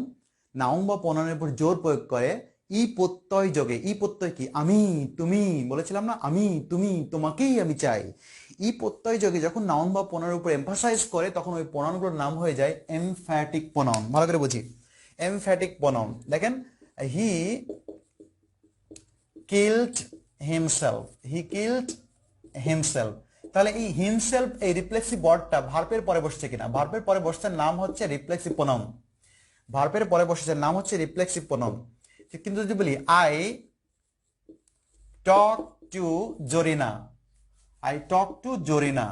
নাউন বা প্রোনাউনের উপর জোর প্রয়োগ করে ই প্রত্যয় যোগে। ই প্রত্যয় কি, আমি, তুমি, বলেছিলাম না, আমি, তুমি, তোমাকেই আমি চাই। ই প্রত্যয় যোগে যখন নাউন বা প্রোনাউনের উপর এমফাসাইজ করে, তখন ওই প্রোনাউনগুলোর নাম হয়ে যায় এমফ্যাটিক প্রোনাউন। ভালো করে বুঝি, এমফ্যাটিক প্রোনাউন। দেখেন, হি killed himself, he killed himself, তাহলে এই হিমসেলফ, এই রিফ্লেক্সিভ ওয়ার্ডটা ভার্বের পরে বসছে কিনা? ভার্বের পরে বসছে, নাম হচ্ছে রিফ্লেক্সিভ প্রোনাউন। ভার্বের পরে বসেছে, নাম হচ্ছে রিফ্লেক্সিভ প্রোনাউন। কিন্তু যদি বলি I talk to Zarina, I talk to Zarina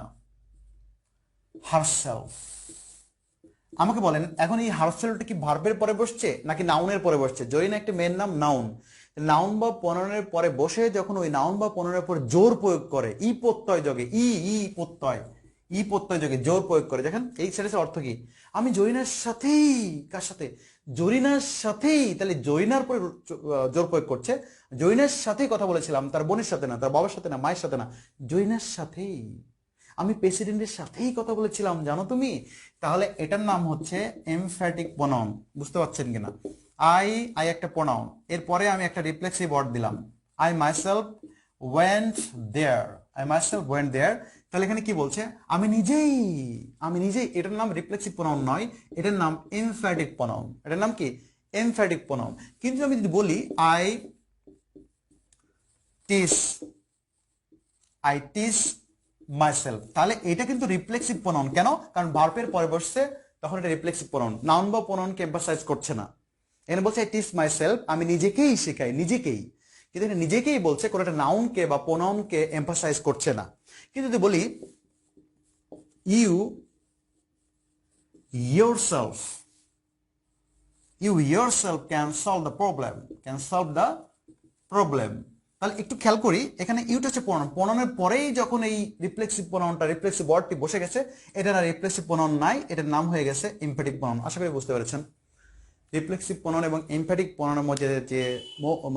herself, আমাকে বলেন এখন এই হারসেলফটা কি ভার্বের পরে বসছে নাকি নাউনের পরে বসছে? জরিনা একটা মেয়ের নাম, নাউন। নাউন বা প্রোনাউনের পরে বসে যখন ওই নাউন বা প্রোনাউনের উপর জোর প্রয়োগ করে, ই প্রত্যয় যোগে, ই প্রত্যয়, ই প্রত্যয় যোগে জোর প্রয়োগ করে, দেখেন এই সেন্টেন্সের অর্থ কি? আমি জরিনার সাথেই, কার সাথে? জরিনার সাথেই। তাহলে জরিনার পরে জোর প্রয়োগ করছে। জরিনার সাথেই কথা বলেছিলাম, তার বোনের সাথে না, তার বাবার সাথে না, মায়ের সাথে না, জরিনার সাথেই। আমি প্রেসিডেন্টের সাথেই কথা বলেছিলাম, জানো তুমি? তাহলে এটার নাম হচ্ছে এমফ্যাটিক প্রোনাউন। বুঝতে পারছেন কিনা? আই, আই একটা প্রোনাউন, এরপরে আমি একটা রিফ্লেক্সিভ ওয়ার্ড দিলাম, I myself went there, I myself went there. তাহলে এখানে কি বলছে? আমি নিজেই, আমি নিজেই। এটার নাম রিফ্লেক্সিভ প্রোনাউন নয়, এটার নাম এমফ্যাটিক প্রোনাউন। এটার নাম কি? Emphatic pronoun. কিন্তু আমি যদি বলি আই টিস, আই টিস মাইসেলফ, তাহলে এটা কিন্তু রিফ্লেক্সিভ প্রোনাউন। কেন? কারণ ভার্বের পরে বসছে, তখন এটা রিফ্লেক্সিভ প্রোনাউন, নাউন বা প্রোনাউনকে এমফাসাইজ করছে না। এখানে বলছে আই টিচ মাইসেলফ, আমি নিজেকেই শেখাই, নিজেকেই। কিন্তু এটা নিজেকেই বলছে, কোনো একটা নাউনকে বা প্রোনাউনকে এমফাসাইজ করছে না। কিন্তু যদি বলি you yourself, you yourself can solve the problem, can solve the problem, তাহলে একটু খেয়াল করি, এখানে ইউটা হচ্ছে প্রোনাউন। প্রোনাউনের পরেই যখন এই রিফ্লেক্সিভ প্রোনাউনটা, রিফ্লেক্সিভ ওয়ার্ডটি বসে গেছে, এটা না রিফ্লেক্সিভ প্রোনাউন নাই, এটার নাম হয়ে গেছে এমফ্যাটিক প্রোনাউন। আশা করি বুঝতে পেরেছেন। রিফ্লেক্সিভ প্রোনাউন এবং এমফ্যাটিক প্রোনাউনের মধ্যে যে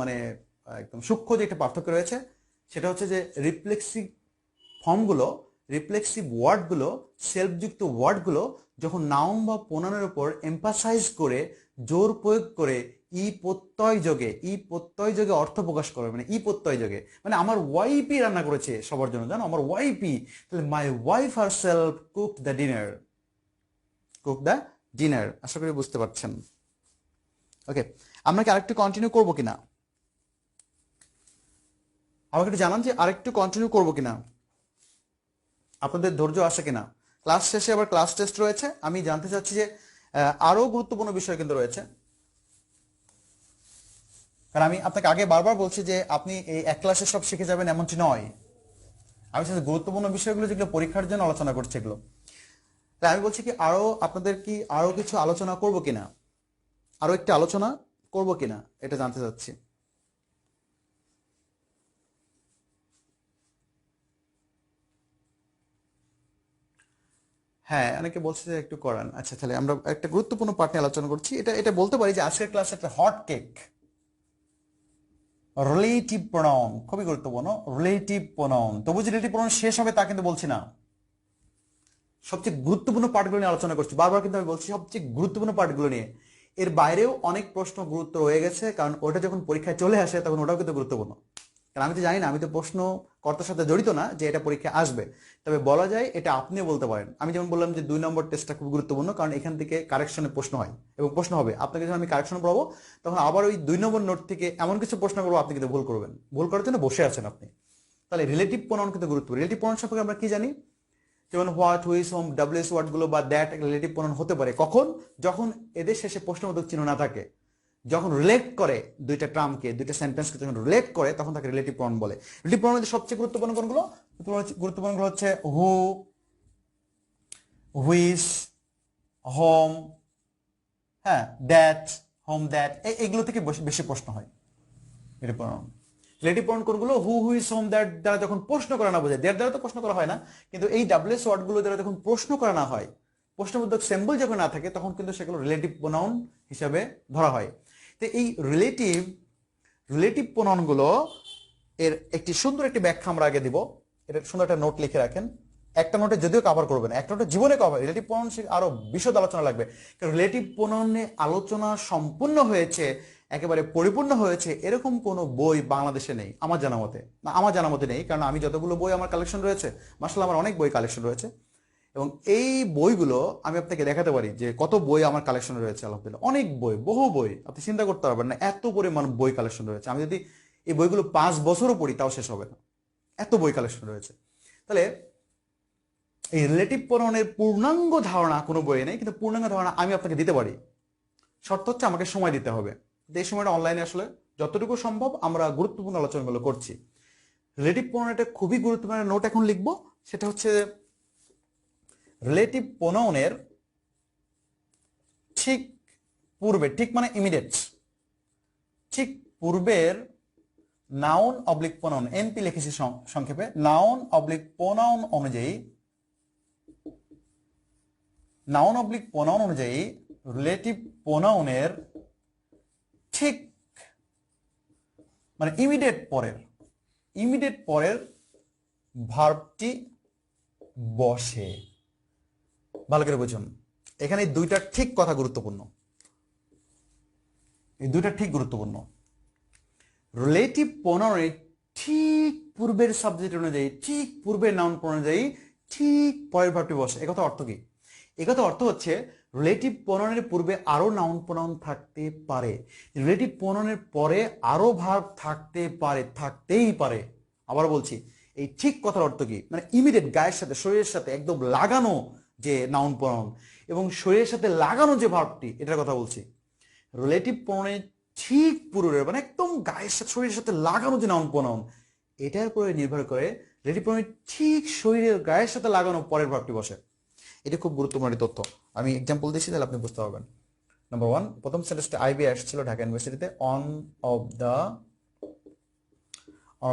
মানে একদম সূক্ষ্ম যে একটা পার্থক্য রয়েছে, সেটা হচ্ছে যে রিফ্লেক্সিভ ফর্মগুলো, রিফ্লেক্সিভ ওয়ার্ডগুলো, সেলফযুক্ত ওয়ার্ডগুলো যখন নাউন বা প্রোনাউনের উপর এমফাসাইজ করে, জোর প্রয়োগ করে, ই প্রত্যয় যোগে, ই প্রত্যয় যোগে অর্থ প্রকাশ করে, মানে ই প্রত্যয় যোগে, মানে আমার ওয়াইফই রান্না করেছে সবার জন্য, জানো, আমার ওয়াইফই। তাহলে my wife herself cook the dinner, cook the dinner. আশা করি বুঝতে পারছেন। ওকে, আমরা কি আরেকটু কন্টিনিউ করবো কিনা? আমাকে একটু জানান যে আরেকটু কন্টিনিউ করবো কিনা, আপনাদের ধৈর্য আছে কিনা। ক্লাস শেষে আবার ক্লাস টেস্ট রয়েছে, আমি জানতে চাচ্ছি যে আরো গুরুত্বপূর্ণ বিষয় কিন্তু রয়েছে। কারণ আমি আপনাকে আগে বারবার বলছি যে আপনি এই এক ক্লাসে সব শিখে যাবেন এমনটি নয়। আমি গুরুত্বপূর্ণ বিষয়গুলো যেগুলো পরীক্ষার জন্য আলোচনা করছি এগুলো। তাই আমি বলছি কি আপনাদের কি আরো কিছু আলোচনা করব কিনা, আরো একটা আলোচনা করব কিনা এটা জানতে চাচ্ছি। হ্যাঁ, অনেকে বলছে যে একটু করান। আচ্ছা, তাহলে আমরা একটা গুরুত্বপূর্ণ পার্ট নিয়ে আলোচনা করছি। এটা এটা বলতে পারি যে আজকের ক্লাস একটা হট কেক। রিলেটিভ প্রোনাউন খুবই গুরুত্বপূর্ণ। রিলেটিভ প্রোনাউন, তবু যে রিলেটিভ প্রোনাউন শেষ হবে তা কিন্তু বলছি না, সবচেয়ে গুরুত্বপূর্ণ পার্টগুলো নিয়ে আলোচনা করছি। বারবার কিন্তু আমি বলছি সবচেয়ে গুরুত্বপূর্ণ পার্টগুলো নিয়ে। এর বাইরেও অনেক প্রশ্ন গুরুত্ব রয়ে গেছে, কারণ ওটা যখন পরীক্ষায় চলে আসে তখন ওটাও কিন্তু গুরুত্বপূর্ণ। কারণ আমি তো জানি না, আমি তো প্রশ্নকর্তার সাথে জড়িত না যে এটা পরীক্ষায় আসবে। তবে বলা যায় এটা আপনিও বলতে পারেন। আমি যেমন বললাম যে 2 নম্বর টেস্টটা খুব গুরুত্বপূর্ণ, কারণ এখান থেকে কারেকশনের প্রশ্ন হয় এবং প্রশ্ন হবে। আপনাকে যখন আমি কারেকশন পড়াবো তখন আবার ওই 2 নম্বর নোট থেকে এমন কিছু প্রশ্ন করবো আপনি কিন্তু ভুল করবেন, ভুল করার জন্য বসে আছেন আপনি। তাহলে রিলেটিভ প্রোনাউন কিন্তু গুরুত্বপূর্ণ। রিলেটিভ প্রোনাউন সম্পর্কে আমরা কি জানি? যেমন হোয়াট, হুইচ, হোম, ডাব্লিউএস ওয়ার্ডগুলো বা দ্যাট রিলেটিভ প্রোনাউন হতে পারে কখন? যখন এদের শেষে প্রশ্নবোধক চিহ্ন না থাকে, যখন রিলেট করে দুইটা টার্মকে, দুইটা সেন্টেন্সকে যখন রিলেট করে তখন তাকে রিলেটিভ প্রোনাউন বলে। রিলেটিভ প্রোনাউনের সবচেয়ে গুরুত্বপূর্ণ কোনগুলো? গুরুত্বপূর্ণগুলো হচ্ছে হু, হুইচ, হোম, হ্যাঁ, দ্যাট, হোম, দ্যাট, এইগুলো থেকে বেশি প্রশ্ন হয়। রিলেটিভ প্রোনাউন, রিলেটিভ প্রোনাউন কোনগুলো? হু, হুইচ, হোম, দ্যাট দ্বারা যখন প্রশ্ন করা না বোঝায়, দ্যাট দ্বারা তো প্রশ্ন করা হয় না, কিন্তু এই ডাব্লিউএস ওয়ার্ডগুলো দ্বারা যখন প্রশ্ন করা না হয়, প্রশ্নবোধক সিম্বল যখন না থাকে, তখন কিন্তু সেগুলো রিলেটিভ প্রোনাউন হিসাবে ধরা হয়। তো এই রিলেটিভ প্রোনাউনগুলো এর একটি সুন্দর একটি ব্যাখ্যা আমরা আগে দিব। এটা সুন্দর একটা নোট লিখে রাখেন। একটা নোটে যদিও কভার করবেন, একটা নোটে জীবনে কভার, রিলেটিভ প্রোনাউন আরো বিশদ আলোচনা লাগবে। কারণ রিলেটিভ প্রোনাউনে আলোচনা সম্পূর্ণ হয়েছে, একেবারে পরিপূর্ণ হয়েছে এরকম কোনো বই বাংলাদেশে নেই আমার জানা মতে। না, আমার জানা মতে নেই, কারণ আমি যতগুলো বই আমার কালেকশন রয়েছে, মাশাআল্লাহ আমার অনেক বই কালেকশন রয়েছে, এবং এই বইগুলো আমি আপনাকে দেখাতে পারি যে কত বই আমার কালেকশনে রয়েছে। আলহামদুলিল্লাহ অনেক বই, বহু বই, আপনি চিন্তা করতে পারবেন না এত পরিমাণ বই কালেকশন রয়েছে। আমি যদি এই বইগুলো 5 বছরও পড়ি তাও শেষ হবে না, এত বই কালেকশন রয়েছে। তাহলে এই রিলেটিভ প্রোনাউনের পূর্ণাঙ্গ ধারণা কোনো বইয়ে নেই, কিন্তু পূর্ণাঙ্গ ধারণা আমি আপনাকে দিতে পারি। শর্ত হচ্ছে আমাকে সময় দিতে হবে। এই সময়টা অনলাইনে আসলে যতটুকু সম্ভব আমরা গুরুত্বপূর্ণ আলোচনাগুলো করছি। রিলেটিভ প্রোনাউন একটা খুবই গুরুত্বপূর্ণ নোট এখন লিখবো, সেটা হচ্ছে রিলেটিভ প্রোনাউনের ঠিক পূর্বে, ঠিক মানে ইমিডিয়েট, ঠিক পূর্বের নাউন অবলিক প্রোনাউন, এনপি লিখেছি সংক্ষেপে, নাউন অবলিক প্রোনাউন অনুযায়ী, নাউন অবলিক প্রোনাউন অনুযায়ী রিলেটিভ প্রোনাউনের ঠিক মানে ইমিডিয়েট পরের ভার্বটি বসে। ভালো করে বুঝুন, এখানে এই দুইটা ঠিক কথা গুরুত্বপূর্ণ, এই দুইটা ঠিক গুরুত্বপূর্ণ। রিলেটিভ প্রোনাউনের ঠিক পূর্বের সাবজেক্ট অনুযায়ী, ঠিক পূর্বের নাউন অনুযায়ী ঠিক পরের ভার্বটি বসে। একথা অর্থ কি? একথা অর্থ হচ্ছে রিলেটিভ প্রোনাউনের পূর্বে আরো নাউন প্রোনাউন থাকতে পারে, রিলেটিভ প্রোনাউনের পরে আরো ভার্ব থাকতে পারে, থাকতেই পারে। আবার বলছি, এই ঠিক কথার অর্থ কি? মানে ইমিডিয়েট, গায়ের সাথে, শরীরের সাথে একদম লাগানো যে নাউন প্রোনাউন এবং শরীরের সাথে লাগানো যে ভার্বটি, এটার কথা বলছি। রিলেটিভ প্রোনাউনের ঠিক পূর্বের মানে একদম গায়ের সাথে, শরীরের সাথে লাগানো যে নাউন প্রোনাউন, এটার উপরে নির্ভর করে রিলেটিভ প্রোনাউনের ঠিক শরীরের গায়ের সাথে লাগানো পরের ভার্বটি বসে। এটা খুব গুরুত্বপূর্ণ একটি তথ্য। আমি এক্সাম্পল দিচ্ছি, তাহলে আপনি বুঝতে পারবেন। নাম্বার 1, প্রথম সেন্টেন্সটা আইবি আসছিল ঢাকা ইউনিভার্সিটিতে, one of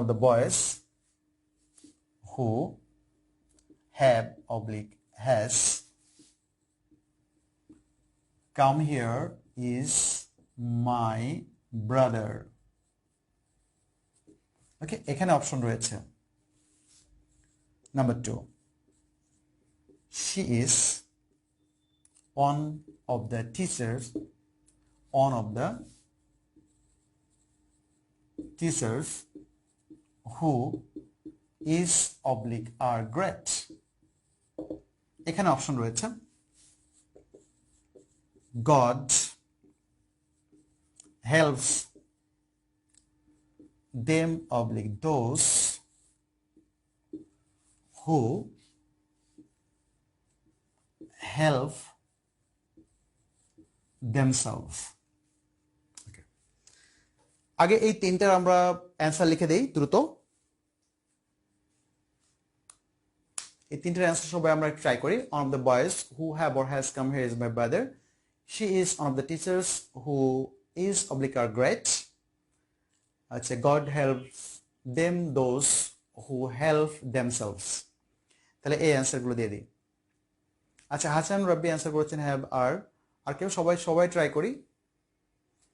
the boys who have oblique has come here is my brother. Okay, এখানে অপশন রয়েছে। Number 2, she is one of the teachers who is oblique are great. এখানে অপশন রয়েছে God helps them oblique those who help themselves. আগে এই তিনটার আমরা answer লিখে দেই দ্রুত। এই তিনটার অ্যান্সার সবাই আমরা ট্রাই করি। One of the boys who have or has come here is my brother, she is one of the teachers who is oblique are great. আচ্ছা, God helps them those who help themselves. তাহলে এই অ্যান্সারগুলো দিয়ে দিই। আচ্ছা, Hasan Rabbi answer করেছেন have আর কেউ? সবাই সবাই ট্রাই করি,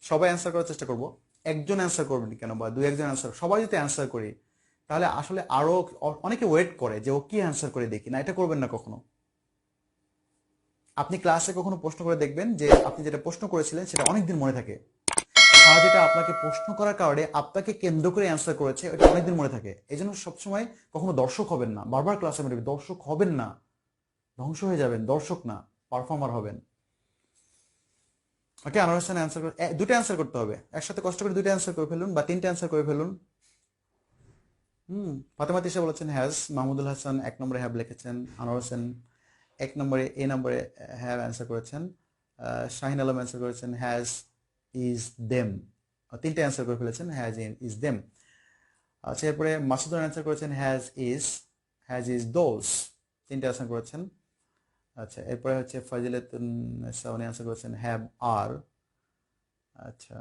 সবাই অ্যান্সার করার চেষ্টা করব। একজন অ্যান্সার করবেন কেন, বা দুই একজন অ্যান্সার, সবাই যদি অ্যান্সার করি তাহলে আসলে আরো অনেকে ওয়েট করে যে ও কি অ্যান্সার করে দেখি, না এটা করবেন না কখনো। আপনি ক্লাসে কখনো প্রশ্ন করে দেখবেন যে আপনি যেটা প্রশ্ন করেছিলেন সেটা অনেকদিন মনে থাকে, আর যেটা আপনাকে প্রশ্ন করার কারণে আপনাকে কেন্দ্র করে অ্যান্সার করেছে ওটা অনেকদিন মনে থাকে। এই জন্য সবসময় কখনো দর্শক হবেন না, বারবার ক্লাসে মনে দর্শক হবেন না, ধ্বংস হয়ে যাবেন, দর্শক না পারফর্মার হবেন। ওকে, আনোয়ার হোসেন অ্যান্সার করে, দুটো অ্যান্সার করতে হবে একসাথে, কষ্ট করে দুটো অ্যান্সার করে ফেলুন বা তিনটে অ্যান্সার করে ফেলুন। ফাতেমা তিশা বলেছেন হ্যাজ, মাহমুদুল হাসান এক নম্বরে হ্যাভ লিখেছেন, আনোয়ার হোসেন এক নম্বরে এ নম্বরে হ্যাভ অ্যান্সার করেছেন, শাহিন আলম অ্যান্সার করেছেন হ্যাজ ইজ দেম, তিনটে অ্যান্সার করে ফেলেছেন হ্যাজ ইজ দেম। আচ্ছা, এরপরে মাসুদুর অ্যান্সার করেছেন হ্যাজ ইজ দোজ, তিনটে অ্যান্সার করেছেন। আচ্ছা, এরপরে হচ্ছে ফজিলাতুন উনি অ্যান্সার করেছেন হ্যাভ আর। আচ্ছা,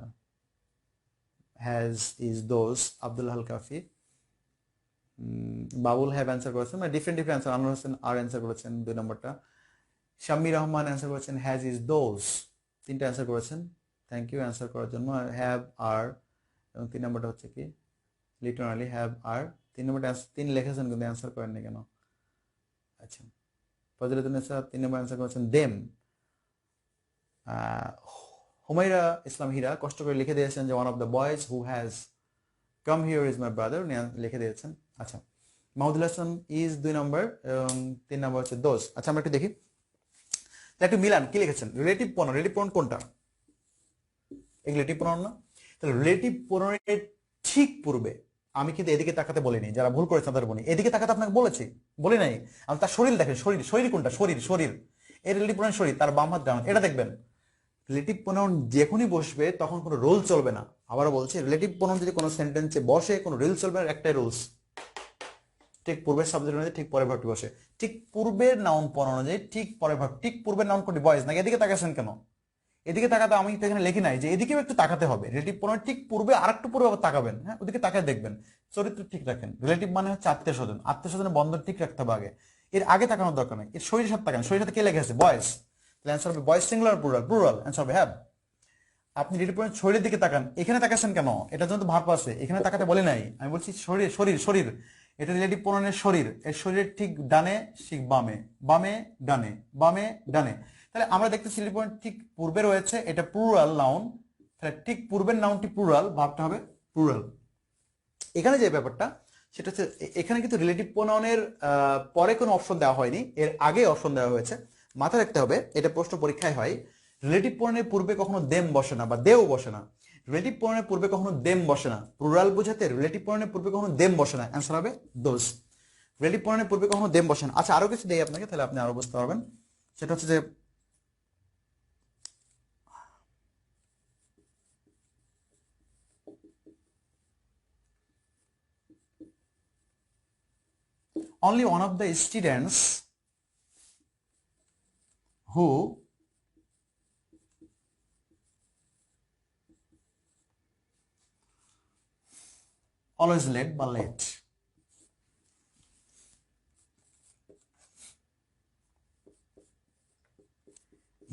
হ্যাজ ইজ দোজ আব্দুল হাল কাফি। বাবুল হ্যাভ অ্যান্সার করেছেন, মানে different different answer. Anwar Hossain আর অ্যান্সার করেছেন দুই নম্বরটা। শাম্মী রহমান অ্যান্সার করেছেন হ্যাজ ইজ দোজ, তিনটা অ্যান্সার করেছেন, থ্যাংক ইউ অ্যান্সার করার জন্য। হ্যাভ আর এবং তিন নম্বরটা হচ্ছে কি লিটারালি হ্যাভ আর, তিন নম্বরটা তিন লিখেছেন কিন্তু অ্যান্সার করেননি কেন? আচ্ছা, ফজিলাতুন্নেসা তিন নম্বর অ্যান্সার করেছেন দেম। হুমাইরা ইসলাম হীরা কষ্ট করে লিখে দিয়েছেন যে one of the boys who has come here is my brother, উনি লিখে দিয়েছেন। আচ্ছা, মাহমুদুল হাসান ইজ দুই নম্বর এবং তিন নম্বর হচ্ছে দোজ। আচ্ছা, আমরা একটু দেখি, একটু মিলান কি লিখেছেন। রিলেটিভ প্রনাউন, রিলেটিভ প্রনাউন কোনটা? এই রিলেটিভ প্রনাউন না? তাহলে রিলেটিভ প্রনাউনের ঠিক পূর্বে আমি কিন্তু এদিকে তাকাতে বলিনি, যারা ভুল করেছে তাদের বলি, এদিকে তাকাতে আপনাকে বলেছি, বলি নাই? আমি তার শরীর দেখেন, শরীর, শরীর কোনটা? শরীর, শরীর, এই রিলেটিভ প্রনাউন শরীর, তার বাম হাত ডান হাত, এটা দেখবেন। রিলেটিভ প্রনাউন যখনই বসবে তখন কোনো রোল চলবে না। আবারও বলছি, রিলেটিভ প্রনাউন যদি কোনো সেন্টেন্সে বসে কোনো রুল চলবে না, একটাই রুলস, ঠিক পূর্বের সাবজেক্ট অনুযায়ী ঠিক পরের ভার্বটি বসে, ঠিক পূর্বের নাউন পর অনুযায়ী ঠিক পরের ভার্ব, ঠিক পূর্বের নাউন কোনটি? বয়েজ নাকি? এদিকে তাকাছেন কেন? এদিকে তাকাতে আমি তো এখানে লিখি নাই যে এদিকেও একটু তাকাতে হবে। রিলেটিভ প্রনাউন ঠিক পূর্বে আর একটু পূর্বে আবার তাকাবেন, হ্যাঁ, ওদিকে তাকায় দেখবেন, চরিত্র ঠিক রাখেন। রিলেটিভ মানে হচ্ছে আত্মীয় স্বজন, আত্মীয় স্বজনের বন্ধন ঠিক রাখতে হবে আগে, এর আগে তাকানোর দরকার নেই। এর শরীরের সাথে তাকান, শরীরের সাথে কে লেগে আছে? বয়েজ, তাহলে অ্যান্সার হবে boys singular plural? Plural, answer হবে হ্যাভ। আপনি রিলেটিভ প্রনাউন শরীরের দিকে তাকান, এখানে তাকাচ্ছেন কেন? এটার জন্য তো ভার্ব আছে, এখানে তাকাতে বলে নাই, আমি বলছি শরীর, শরীর, শরীর, এটা রিলেটিভ প্রনাউনের শরীর, এর শরীরের ঠিক ডানে, ঠিক বামে, বামে ডানে, বামে ডানে। তাহলে আমরা দেখতেছি রিলেটিভ প্রনাউন ঠিক পূর্বে রয়েছে, এটা প্লুরাল নাউন, তাহলে ঠিক পূর্বের নাউনটি প্লুরাল, ভাবটা হবে প্লুরাল। এখানে যে ব্যাপারটা সেটা হচ্ছে এখানে কিন্তু রিলেটিভ প্রোনাউনের পরে কোনো অপশন দেওয়া হয়নি, এর আগে অপশন দেওয়া হয়েছে। মাথায় রাখতে হবে, এটা প্রশ্ন পরীক্ষায় হয়। রিলেটিভ প্রোনাউনের পূর্বে কখনো দেম বসে না বা দেও বসে না। রিলেটিভ প্রোনাউনের পূর্বে কখনো দেম বসে না, প্লুরাল বোঝাতে রিলেটিভ প্রোনাউনের পূর্বে কখনো দেম বসে না, অ্যান্সার হবে দোজ। রিলেটিভ প্রোনাউনের পূর্বে কখনো দেম বসে না। আচ্ছা, আরো কিছু দেই আপনাকে, তাহলে আপনি আরো বুঝতে পারবেন। সেটা হচ্ছে যে only one of the students who always late বা late,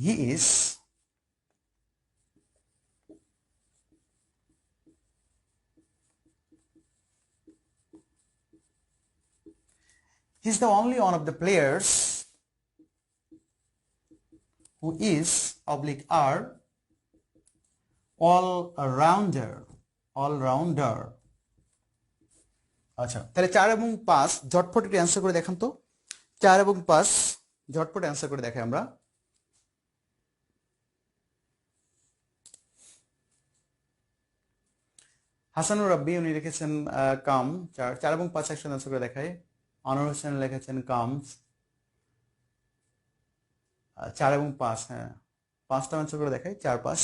he is he's the only one of the players who is oblique are all rounder, all rounder। আচ্ছা, তাহলে 4 এবং 5 ঝটপট একটু অ্যান্সার করে দেখান তো। 4 এবং 5 ঝটপট অ্যান্সার করে দেখাই আমরা। হাসানুর রাব্বি উনি লিখেছেন কাম, 4 এবং 5 একসাথে অ্যান্সার করে দেখাই। আনোয়ার হোসেন লিখেছেন কামস, 4 এবং 5, হ্যাঁ 5টা অ্যান্সার করে দেখাই, 4 5।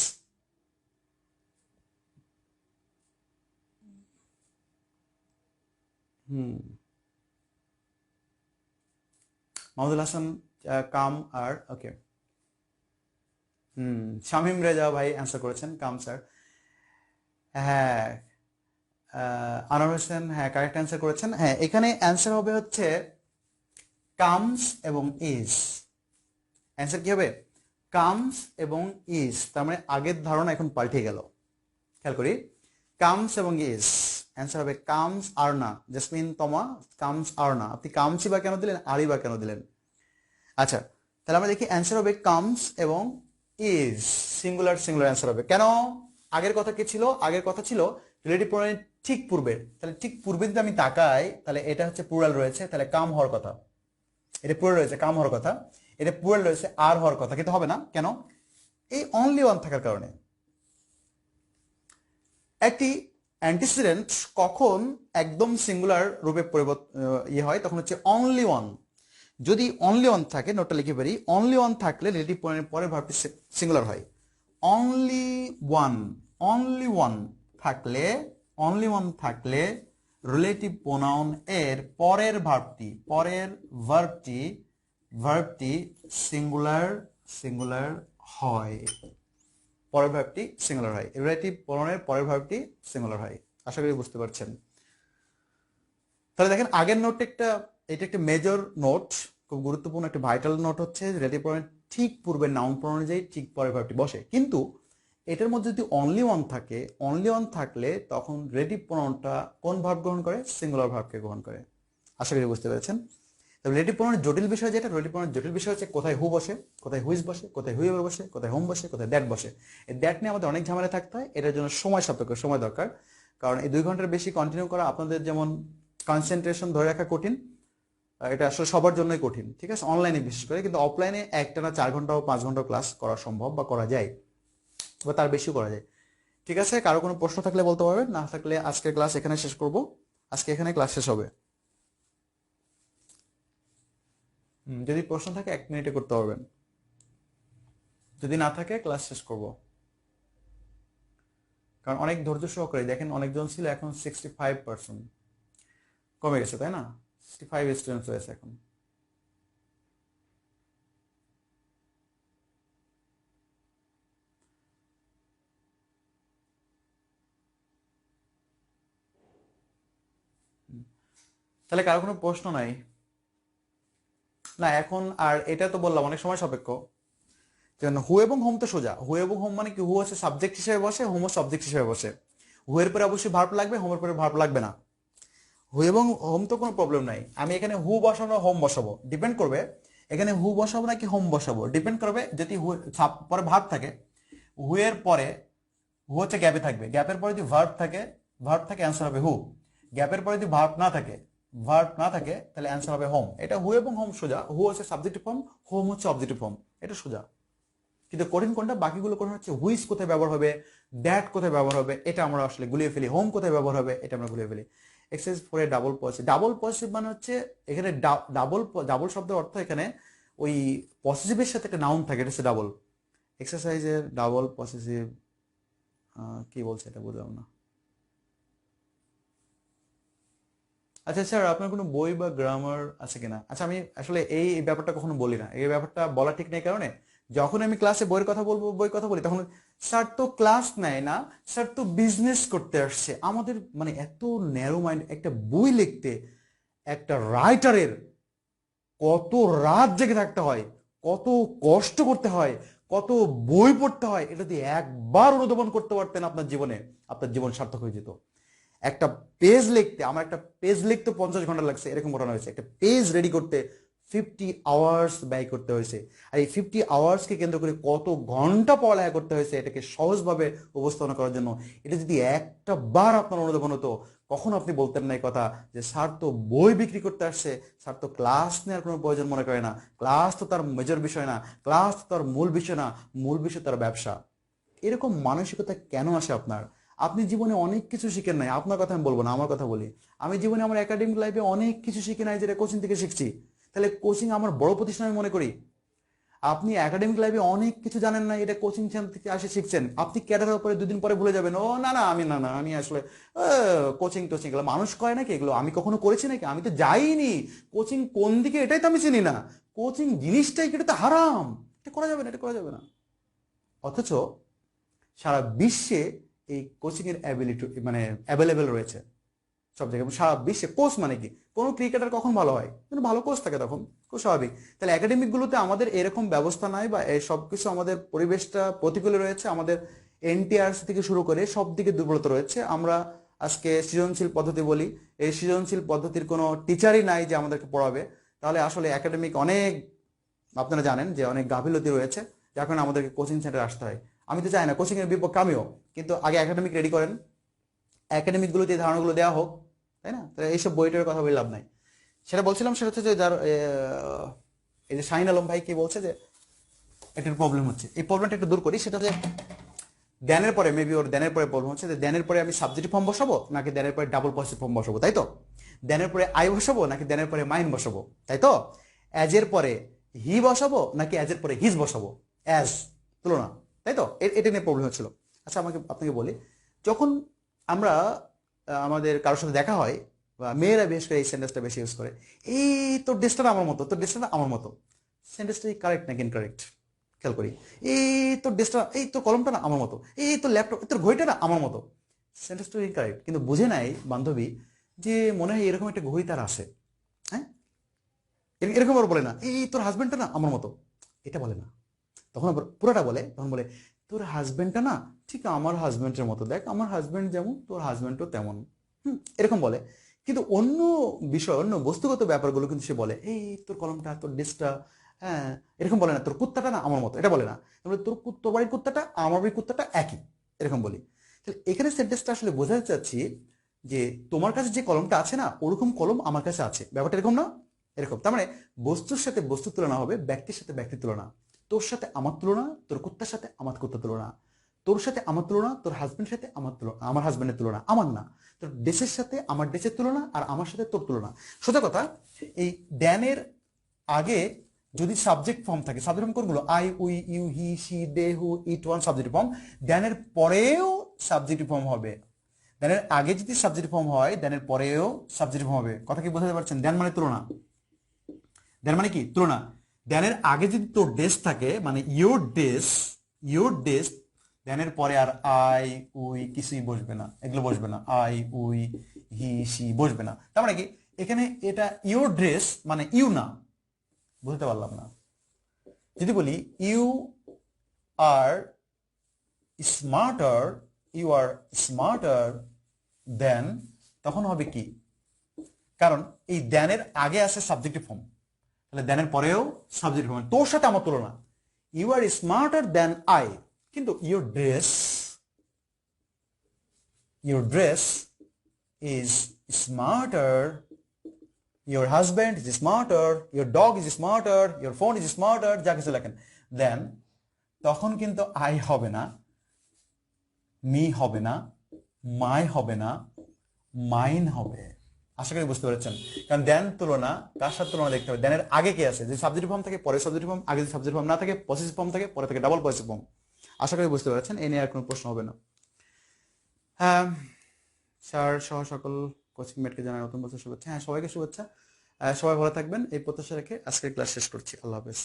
হুম, মাহমুদুল হাসান কাম আর ওকে। শামীম রেজা ভাই অ্যান্সার করেছেন কাম স্যার। হ্যাঁ, আনোয়ার হোসেন হ্যাঁ কারেক্ট অ্যান্সার করেছেন। হ্যাঁ, এখানে অ্যান্সার হবে হচ্ছে কামস এবং ইজ। অ্যান্সার কি হবে? কামস এবং ইজ। তার মানে আগের ধারণা এখন পাল্টে গেল। খেয়াল করি, কামস এবং ইজ। অ্যান্সার হবে কামস আর না। জেসমিন তমা, কামস আর না। আপনি কামসই বা কেন দিলেন, আরই বা কেন দিলেন? আচ্ছা, তাহলে আমরা দেখি অ্যান্সার হবে কামস এবং ইজ। সিঙ্গুলার সিঙ্গুলার অ্যান্সার হবে। কেন? আগের কথা কি ছিল? আগের কথা ছিল রিলেটিভ প্রোনাউন ঠিক পূর্বে। তাহলে ঠিক পূর্বে যদি আমি তাকাই, তাহলে এটা হচ্ছে প্লুরাল রয়েছে, তাহলে কাম হওয়ার কথা। এটা প্লুরাল রয়েছে, কাম হওয়ার কথা। এটা প্লুরাল রয়েছে, আর হওয়ার কথা, কিন্তু হবে না। কেন? এই অনলি ওয়ান থাকার কারণে। একটি অ্যান্টিসিডেন্ট কখন একদম সিঙ্গুলার রূপে হয়, তখন হচ্ছে অনলি ওয়ান। যদি অনলি ওয়ান থাকে, নোটটা লিখে পারি, অনলি ওয়ান থাকলে রিলেটিভ প্রোনাউনের পরের ভার্বটি সিঙ্গুলার হয়। অনলি ওয়ান, অনলি ওয়ান থাকলে, অনলি ওয়ান থাকলে রিলেটিভ প্রোনাউন এর পরের ভার্বটি সিঙ্গুলার সিঙ্গুলার হয়। পরের ভার্বটি সিঙ্গুলার হয়, রিলেটিভ প্রোনাউনের পরের ভার্বটি সিঙ্গুলার হয়। আশা করি বুঝতে পারছেন। তাহলে দেখেন আগের নোটটা এটা একটা মেজর নোট, খুব গুরুত্বপূর্ণ একটা ভাইটাল নোট হচ্ছে রিলেটিভ প্রোনাউন ঠিক পূর্বে নাউন প্রোনাউন অনুযায়ী ঠিক পরের ভার্বটি বসে। কিন্তু এটার মধ্যে যদি অনলি ওয়ান থাকে, অনলি ওয়ান থাকলে তখন রিলেটিভ প্রোনাউনটা কোন ভার্ব গ্রহণ করে? সিঙ্গুলার ভার্বকে গ্রহণ করে। আশা করি বুঝতে পেরেছেন। রিলেটিভ প্রোনাউনের জটিল বিষয় যেটা, রিলেটিভ প্রোনাউনের জটিল বিষয় হচ্ছে কোথায় হু বসে, কোথায় হুইজ বসে, কোথায় হুইএভার বসে, কোথায় হোম বসে, কোথায় দ্যাট বসে। এই দ্যাট নিয়ে আমাদের অনেক ঝামেলা থাকতে হয়। এটার জন্য সময় সাপেক্ষ, সময় দরকার। কারণ এই 2 ঘন্টার বেশি কন্টিনিউ করা আপনাদের যেমন কনসেন্ট্রেশন ধরে রাখা কঠিন, এটা আসলে সবার জন্যই কঠিন, ঠিক আছে, অনলাইনে বিশেষ করে। কিন্তু অফলাইনে একটানা 4 ঘন্টা ও 5 ঘন্টা ক্লাস করা সম্ভব বা করা যায়, বা তার বেশিও করা যায়। ঠিক আছে, কারো কোনো প্রশ্ন থাকলে বলতে পারবেন, না থাকলে আজকের ক্লাস এখানে শেষ করব। আজকে এখানে ক্লাস শেষ হবে। যদি প্রশ্ন থাকে 1 মিনিটে করতে পারবেন, যদি না থাকে ক্লাস শেষ করব। কারণ অনেক ধৈর্য সহকারে দেখেন, অনেকজন ছিল, এখন 65% কমে গেছে, তাই না? 65 স্টুডেন্টস হয়েছে এখন। তাহলে কারো কোনো প্রশ্ন নাই? না এখন আর এটা তো বললাম অনেক সময় সাপেক্ষ। হু এবং হোম তো সোজা। হু এবং হোম মানে কি? হু হচ্ছে সাবজেক্ট হিসেবে বসে, হোম সাবজেক্ট হিসেবে বসে। হু এর পরে অবশ্যই ভার্ব লাগবে, হোমের পরে ভার্ব লাগবে না। হু এবং হোম তো কোনো প্রবলেম নাই। আমি এখানে হু বসাবো, হোম বসাবো, ডিপেন্ড করবে। এখানে হু বসাবো নাকি হোম বসাবো ডিপেন্ড করবে। যদি হু পরে ভার্ব থাকে, হু এর পরে, হু হচ্ছে গ্যাপে থাকবে, গ্যাপের পরে যদি ভার্ব থাকে, অ্যান্সার হবে হু। গ্যাপের পরে যদি ভার্ব না থাকে, তাহলে অ্যান্সার হবে হোম। এটা হু এবং হোম সোজা। হু হচ্ছে সাবজেক্টিভ ফর্ম, হোম হচ্ছে অবজেক্টিভ ফর্ম, এটা সোজা। কিন্তু কঠিন কোনটা? বাকিগুলো কঠিন হচ্ছে হুইচ কোথায় ব্যবহার হবে, দ্যাট কোথায় ব্যবহার হবে, এটা আমরা আসলে গুলিয়ে ফেলি। হোম কোথায় ব্যবহার হবে, এটা আমরা গুলিয়ে ফেলি। Exercise 4 double possessive. Double possessive মানে হচ্ছে এখানে ডাবল শব্দের অর্থ এখানে ওই পসেসিভের সাথে একটা নাউন থাকে, এটা হচ্ছে ডাবল। এক্সারসাইজের ডাবল পসেসিভ কি বলছে এটা বুঝলাম না। আচ্ছা স্যার, আপনার কোনো বই বা গ্রামার আছে কিনা? আচ্ছা, আমি আসলে এই ব্যাপারটা কখনো বলি না, এই ব্যাপারটা বলা ঠিক নেই। কারণে যখন আমি ক্লাসে বইয়ের কথা বলি, তখন স্যার তো ক্লাস নেয় না, স্যার তো বিজনেস করতে আসছে। আমাদের মানে এত ন্যারো মাইন্ড। একটা বই লিখতে একটা রাইটারের কত রাত জেগে থাকতে হয়, কত কষ্ট করতে হয়, কত বই পড়তে হয়, এটা যদি একবার অনুধাবন করতে পারতেন আপনার জীবনে, আপনার জীবন সার্থক হয়ে যেত। একটা পেজ লিখতে, আমার একটা পেজ লিখতে 50 ঘন্টা লাগছে, এরকম ঘটনা হয়েছে। একটা পেজ রেডি করতে 50 আওয়ার্স ব্যয় করতে হয়েছে। আর এই 50 আওয়ার্সকে কেন্দ্র করে কত ঘন্টা পড়ালেখা করতে হয়েছে এটাকে সহজভাবে উপস্থাপনা করার জন্য। এটা যদি একটা বার আপনার অনুধাবন হতো, কখন আপনি বলতেন না এই কথা যে স্যার তো বই বিক্রি করতে আসছে, স্যার তো ক্লাস নেওয়ার কোনো প্রয়োজন মনে করে না, ক্লাস তো তার মেজর বিষয় না, ক্লাস তো তার মূল বিষয় না, মূল বিষয় তার ব্যবসা। এরকম মানসিকতা কেন আসে আপনার? আপনি জীবনে অনেক কিছু শিখেন নাই। আপনার কথা আমি বলবো না, আমার কথা বলি। আমি জীবনে আমার একাডেমিক লাইফে অনেক কিছু শিখি নাই, যেটা কোচিং থেকে শিখছি। তাহলে কোচিং আমার বড় প্রতিষ্ঠান আমি মনে করি। আপনি একাডেমিক লাইফে অনেক কিছু জানেন না, এটা কোচিং সেন্টার থেকে আসে শিখছেন, আপনি ক্যাডারের উপরে 2 দিন পরে ভুলে যাবেন, ও না না আমি না না আমি আসলে কোচিং টোচিং এগুলো মানুষ করে নাকি, এগুলো আমি কখনো করেছি নাকি, আমি তো যাইনি কোচিং কোন দিকে এটাই তো আমি চিনি না, কোচিং জিনিসটাই এটা তো হারাম, এটা করা যাবে না, এটা করা যাবে না। অথচ সারা বিশ্বে এই কোচিং এর অ্যাবিলিটি মানে অ্যাভেলেবেল রয়েছে সব জায়গায়, সারা বিশ্বে। কোচ মানে কি, কোনো ক্রিকেটার কখন ভালো হয়, কিন্তু ভালো কোচ থাকে তখন, খুব স্বাভাবিক। তাহলে একাডেমিক গুলোতে আমাদের এরকম ব্যবস্থা নাই, বা এই সবকিছু আমাদের পরিবেশটা প্রতিকূলে রয়েছে, আমাদের এনটিআরসি থেকে শুরু করে সব দিকে দুর্বলতা রয়েছে। আমরা আজকে সৃজনশীল পদ্ধতি বলি, এই সৃজনশীল পদ্ধতির কোনো টিচারই নাই যে আমাদেরকে পড়াবে। তাহলে আসলে একাডেমিক অনেক, আপনারা জানেন যে অনেক গাফিলতি রয়েছে, যার কারণে আমাদেরকে কোচিং সেন্টারে আসতে হয়। আমি তো চাই না কোচিং এর বিপক্ষে আমিও, কিন্তু আগে একাডেমিক রেডি করেন, একাডেমিক গুলোতে এই ধারণাগুলো দেওয়া হোক, তাই না? তাহলে এইসব বইটার কথা বলে লাভ নাই। সেটা বলছিলাম, সেটা হচ্ছে যে যার এই যে শাহিন আলম ভাই কি বলছে যে একটা প্রবলেম হচ্ছে, এই প্রবলেমটা একটু দূর করি। সেটা যে দেনের পরে মেবি ওর দেনের পরে প্রবলেম হচ্ছে যে দেনের পরে আমি সাবজেক্টিভ ফর্ম বসাবো নাকি দেনের পরে ডাবল পজিটিভ ফর্ম বসাবো, তাই তো? দেনের পরে আই বসাবো নাকি দেনের পরে মাইন বসাবো, তাই তো? অ্যাজের পরে হি বসাবো নাকি অ্যাজের পরে হিজ বসাবো, অ্যাজ তুলনা, তাই তো? এটা নিয়ে প্রবলেম হচ্ছিল। আচ্ছা আপনাকে বলি, যখন আমরা আমাদের কারোর সাথে দেখা হয়, বা মেয়েরা বিশেষ করে এই সেন্টেন্সটা বেশি ইউজ করে, এই তোর ড্রেসটা আমার মতো, তোর ড্রেসটা আমার মতো। সেন্টেন্সটা কারেক্ট নাকি ইনকারেক্ট খেয়াল করি। এই তোর ড্রেসটা, এই তোর কলমটা না আমার মতো, এই তোর ল্যাপটপ, তোর ঘড়িটা না আমার মতো। সেন্টেন্সটা ইনকারেক্ট, কিন্তু বুঝে নাই বান্ধবী যে মনে হয় এরকম একটা ঘড়ি তার আছে। হ্যাঁ, এরকম আবার বলে না এই তোর হাজবেন্ডটা না আমার মতো, এটা বলে না। তখন আবার পুরোটা বলে, তখন বলে তোর হাজবেন্ডটা না ঠিক আমার হাজবেন্ডের মতো, দেখ আমার হাজবেন্ড যেমন তোর হাজবেন্ডও তেমন, এরকম বলে। কিন্তু অন্য বিষয়, অন্য বস্তুগত ব্যাপারগুলো কিন্তু সে বলে এই তোর কলমটা, তোর ড্রেসটা, হ্যাঁ, এরকম বলে না তোর কুত্তাটা না আমার মতো, এটা বলে না। তাহলে তোর বাড়ির কুত্তাটা আমার বাড়ির কুত্তাটা একই, এরকম বলি। তাহলে এখানে সেন্টেন্সটা আসলে বোঝাতে চাচ্ছি যে তোমার কাছে যে কলমটা আছে না, ওরকম কলম আমার কাছে আছে, ব্যাপারটা এরকম না? এরকম। তার মানে বস্তুর সাথে বস্তুর তুলনা হবে, ব্যক্তির সাথে ব্যক্তির তুলনা। তোর সাথে আমার তুলনা, তোর কুত্তার সাথে আমার কুত্তার তুলনা, তোর সাথে আমার তুলনা, তোর হাজবেন্ডের সাথে আমার তুলনা, আমার হাজবেন্ডের তুলনা, আমার না। তোর দেশের সাথে আমার দেশের তুলনা, আর আমার সাথে তোর তুলনা। সোজা কথা, এই ড্যানের আগে যদি সাবজেক্ট ফর্ম থাকে, সাবজেক্ট ফর্ম কোনগুলো? I, we, you, he, she, they, who, it, one subject form. ড্যানের পরেও সাবজেক্ট ফর্ম হবে। দেনের আগে যদি সাবজেক্ট ফর্ম হয়, দেনের পরেও সাবজেক্ট ফর্ম হবে। কথা কি বোঝাতে পারছেন? দেন মানে তুলনা, দেন মানে কি তুলনা। দেনের আগে যদি তোর ডেস্ক থাকে, মানে ইয়োর ডেস্ক, ইয়োর ডেস্ক, দেনের পরে আর আই উই কিছুই বসবে না, এগুলো বসবে না, আই উই হি সি বসবে না। তার মানে কি এখানে এটা ইয়োর ড্রেস মানে ইউ না, বুঝতে পারলাম না। যদি বলি you are smarter, you are smarter then, তখন হবে কি? কারণ এই দেনের আগে আছে সাবজেক্টিভ ফর্ম, তাহলে দেনের পরেও সাবজেক্ট ফর্ম, তোর সাথে আমার তুলনা, you are smarter than I. কিন্তু your dress is smarter, your husband is smarter, your dog is smarter, your phone is smarter, যা কিছু লেখেন, দেন তখন কিন্তু আই হবে না, মি হবে না, মাই হবে না, মাইন হবে। আশা করি বুঝতে পেরেছেন। কারণ দেন তুলনা কার সাথে তুলনা দেখতে হবে, দেনের আগে কে আছে, যদি সাবজেক্টিভ ফর্ম থাকে পরে সাবজেক্টিভ ফর্ম, আগে যদি সাবজেক্টিভ ফর্ম না থাকে পসেসিভ ফর্ম থাকে, পরে থাকে ডাবল পসেসিভ ফর্ম। আশা করি বুঝতে পেরেছেন, এ নিয়ে আর কোনো প্রশ্ন হবে না। হ্যাঁ স্যার সহ সকল কোচিং মেটকে জানাই নতুন বছর শুভেচ্ছা। হ্যাঁ, সবাইকে শুভেচ্ছা। সবাই ভালো থাকবেন এই প্রত্যাশা রেখে আজকের ক্লাস শেষ করছি। আল্লাহ হাফেজ।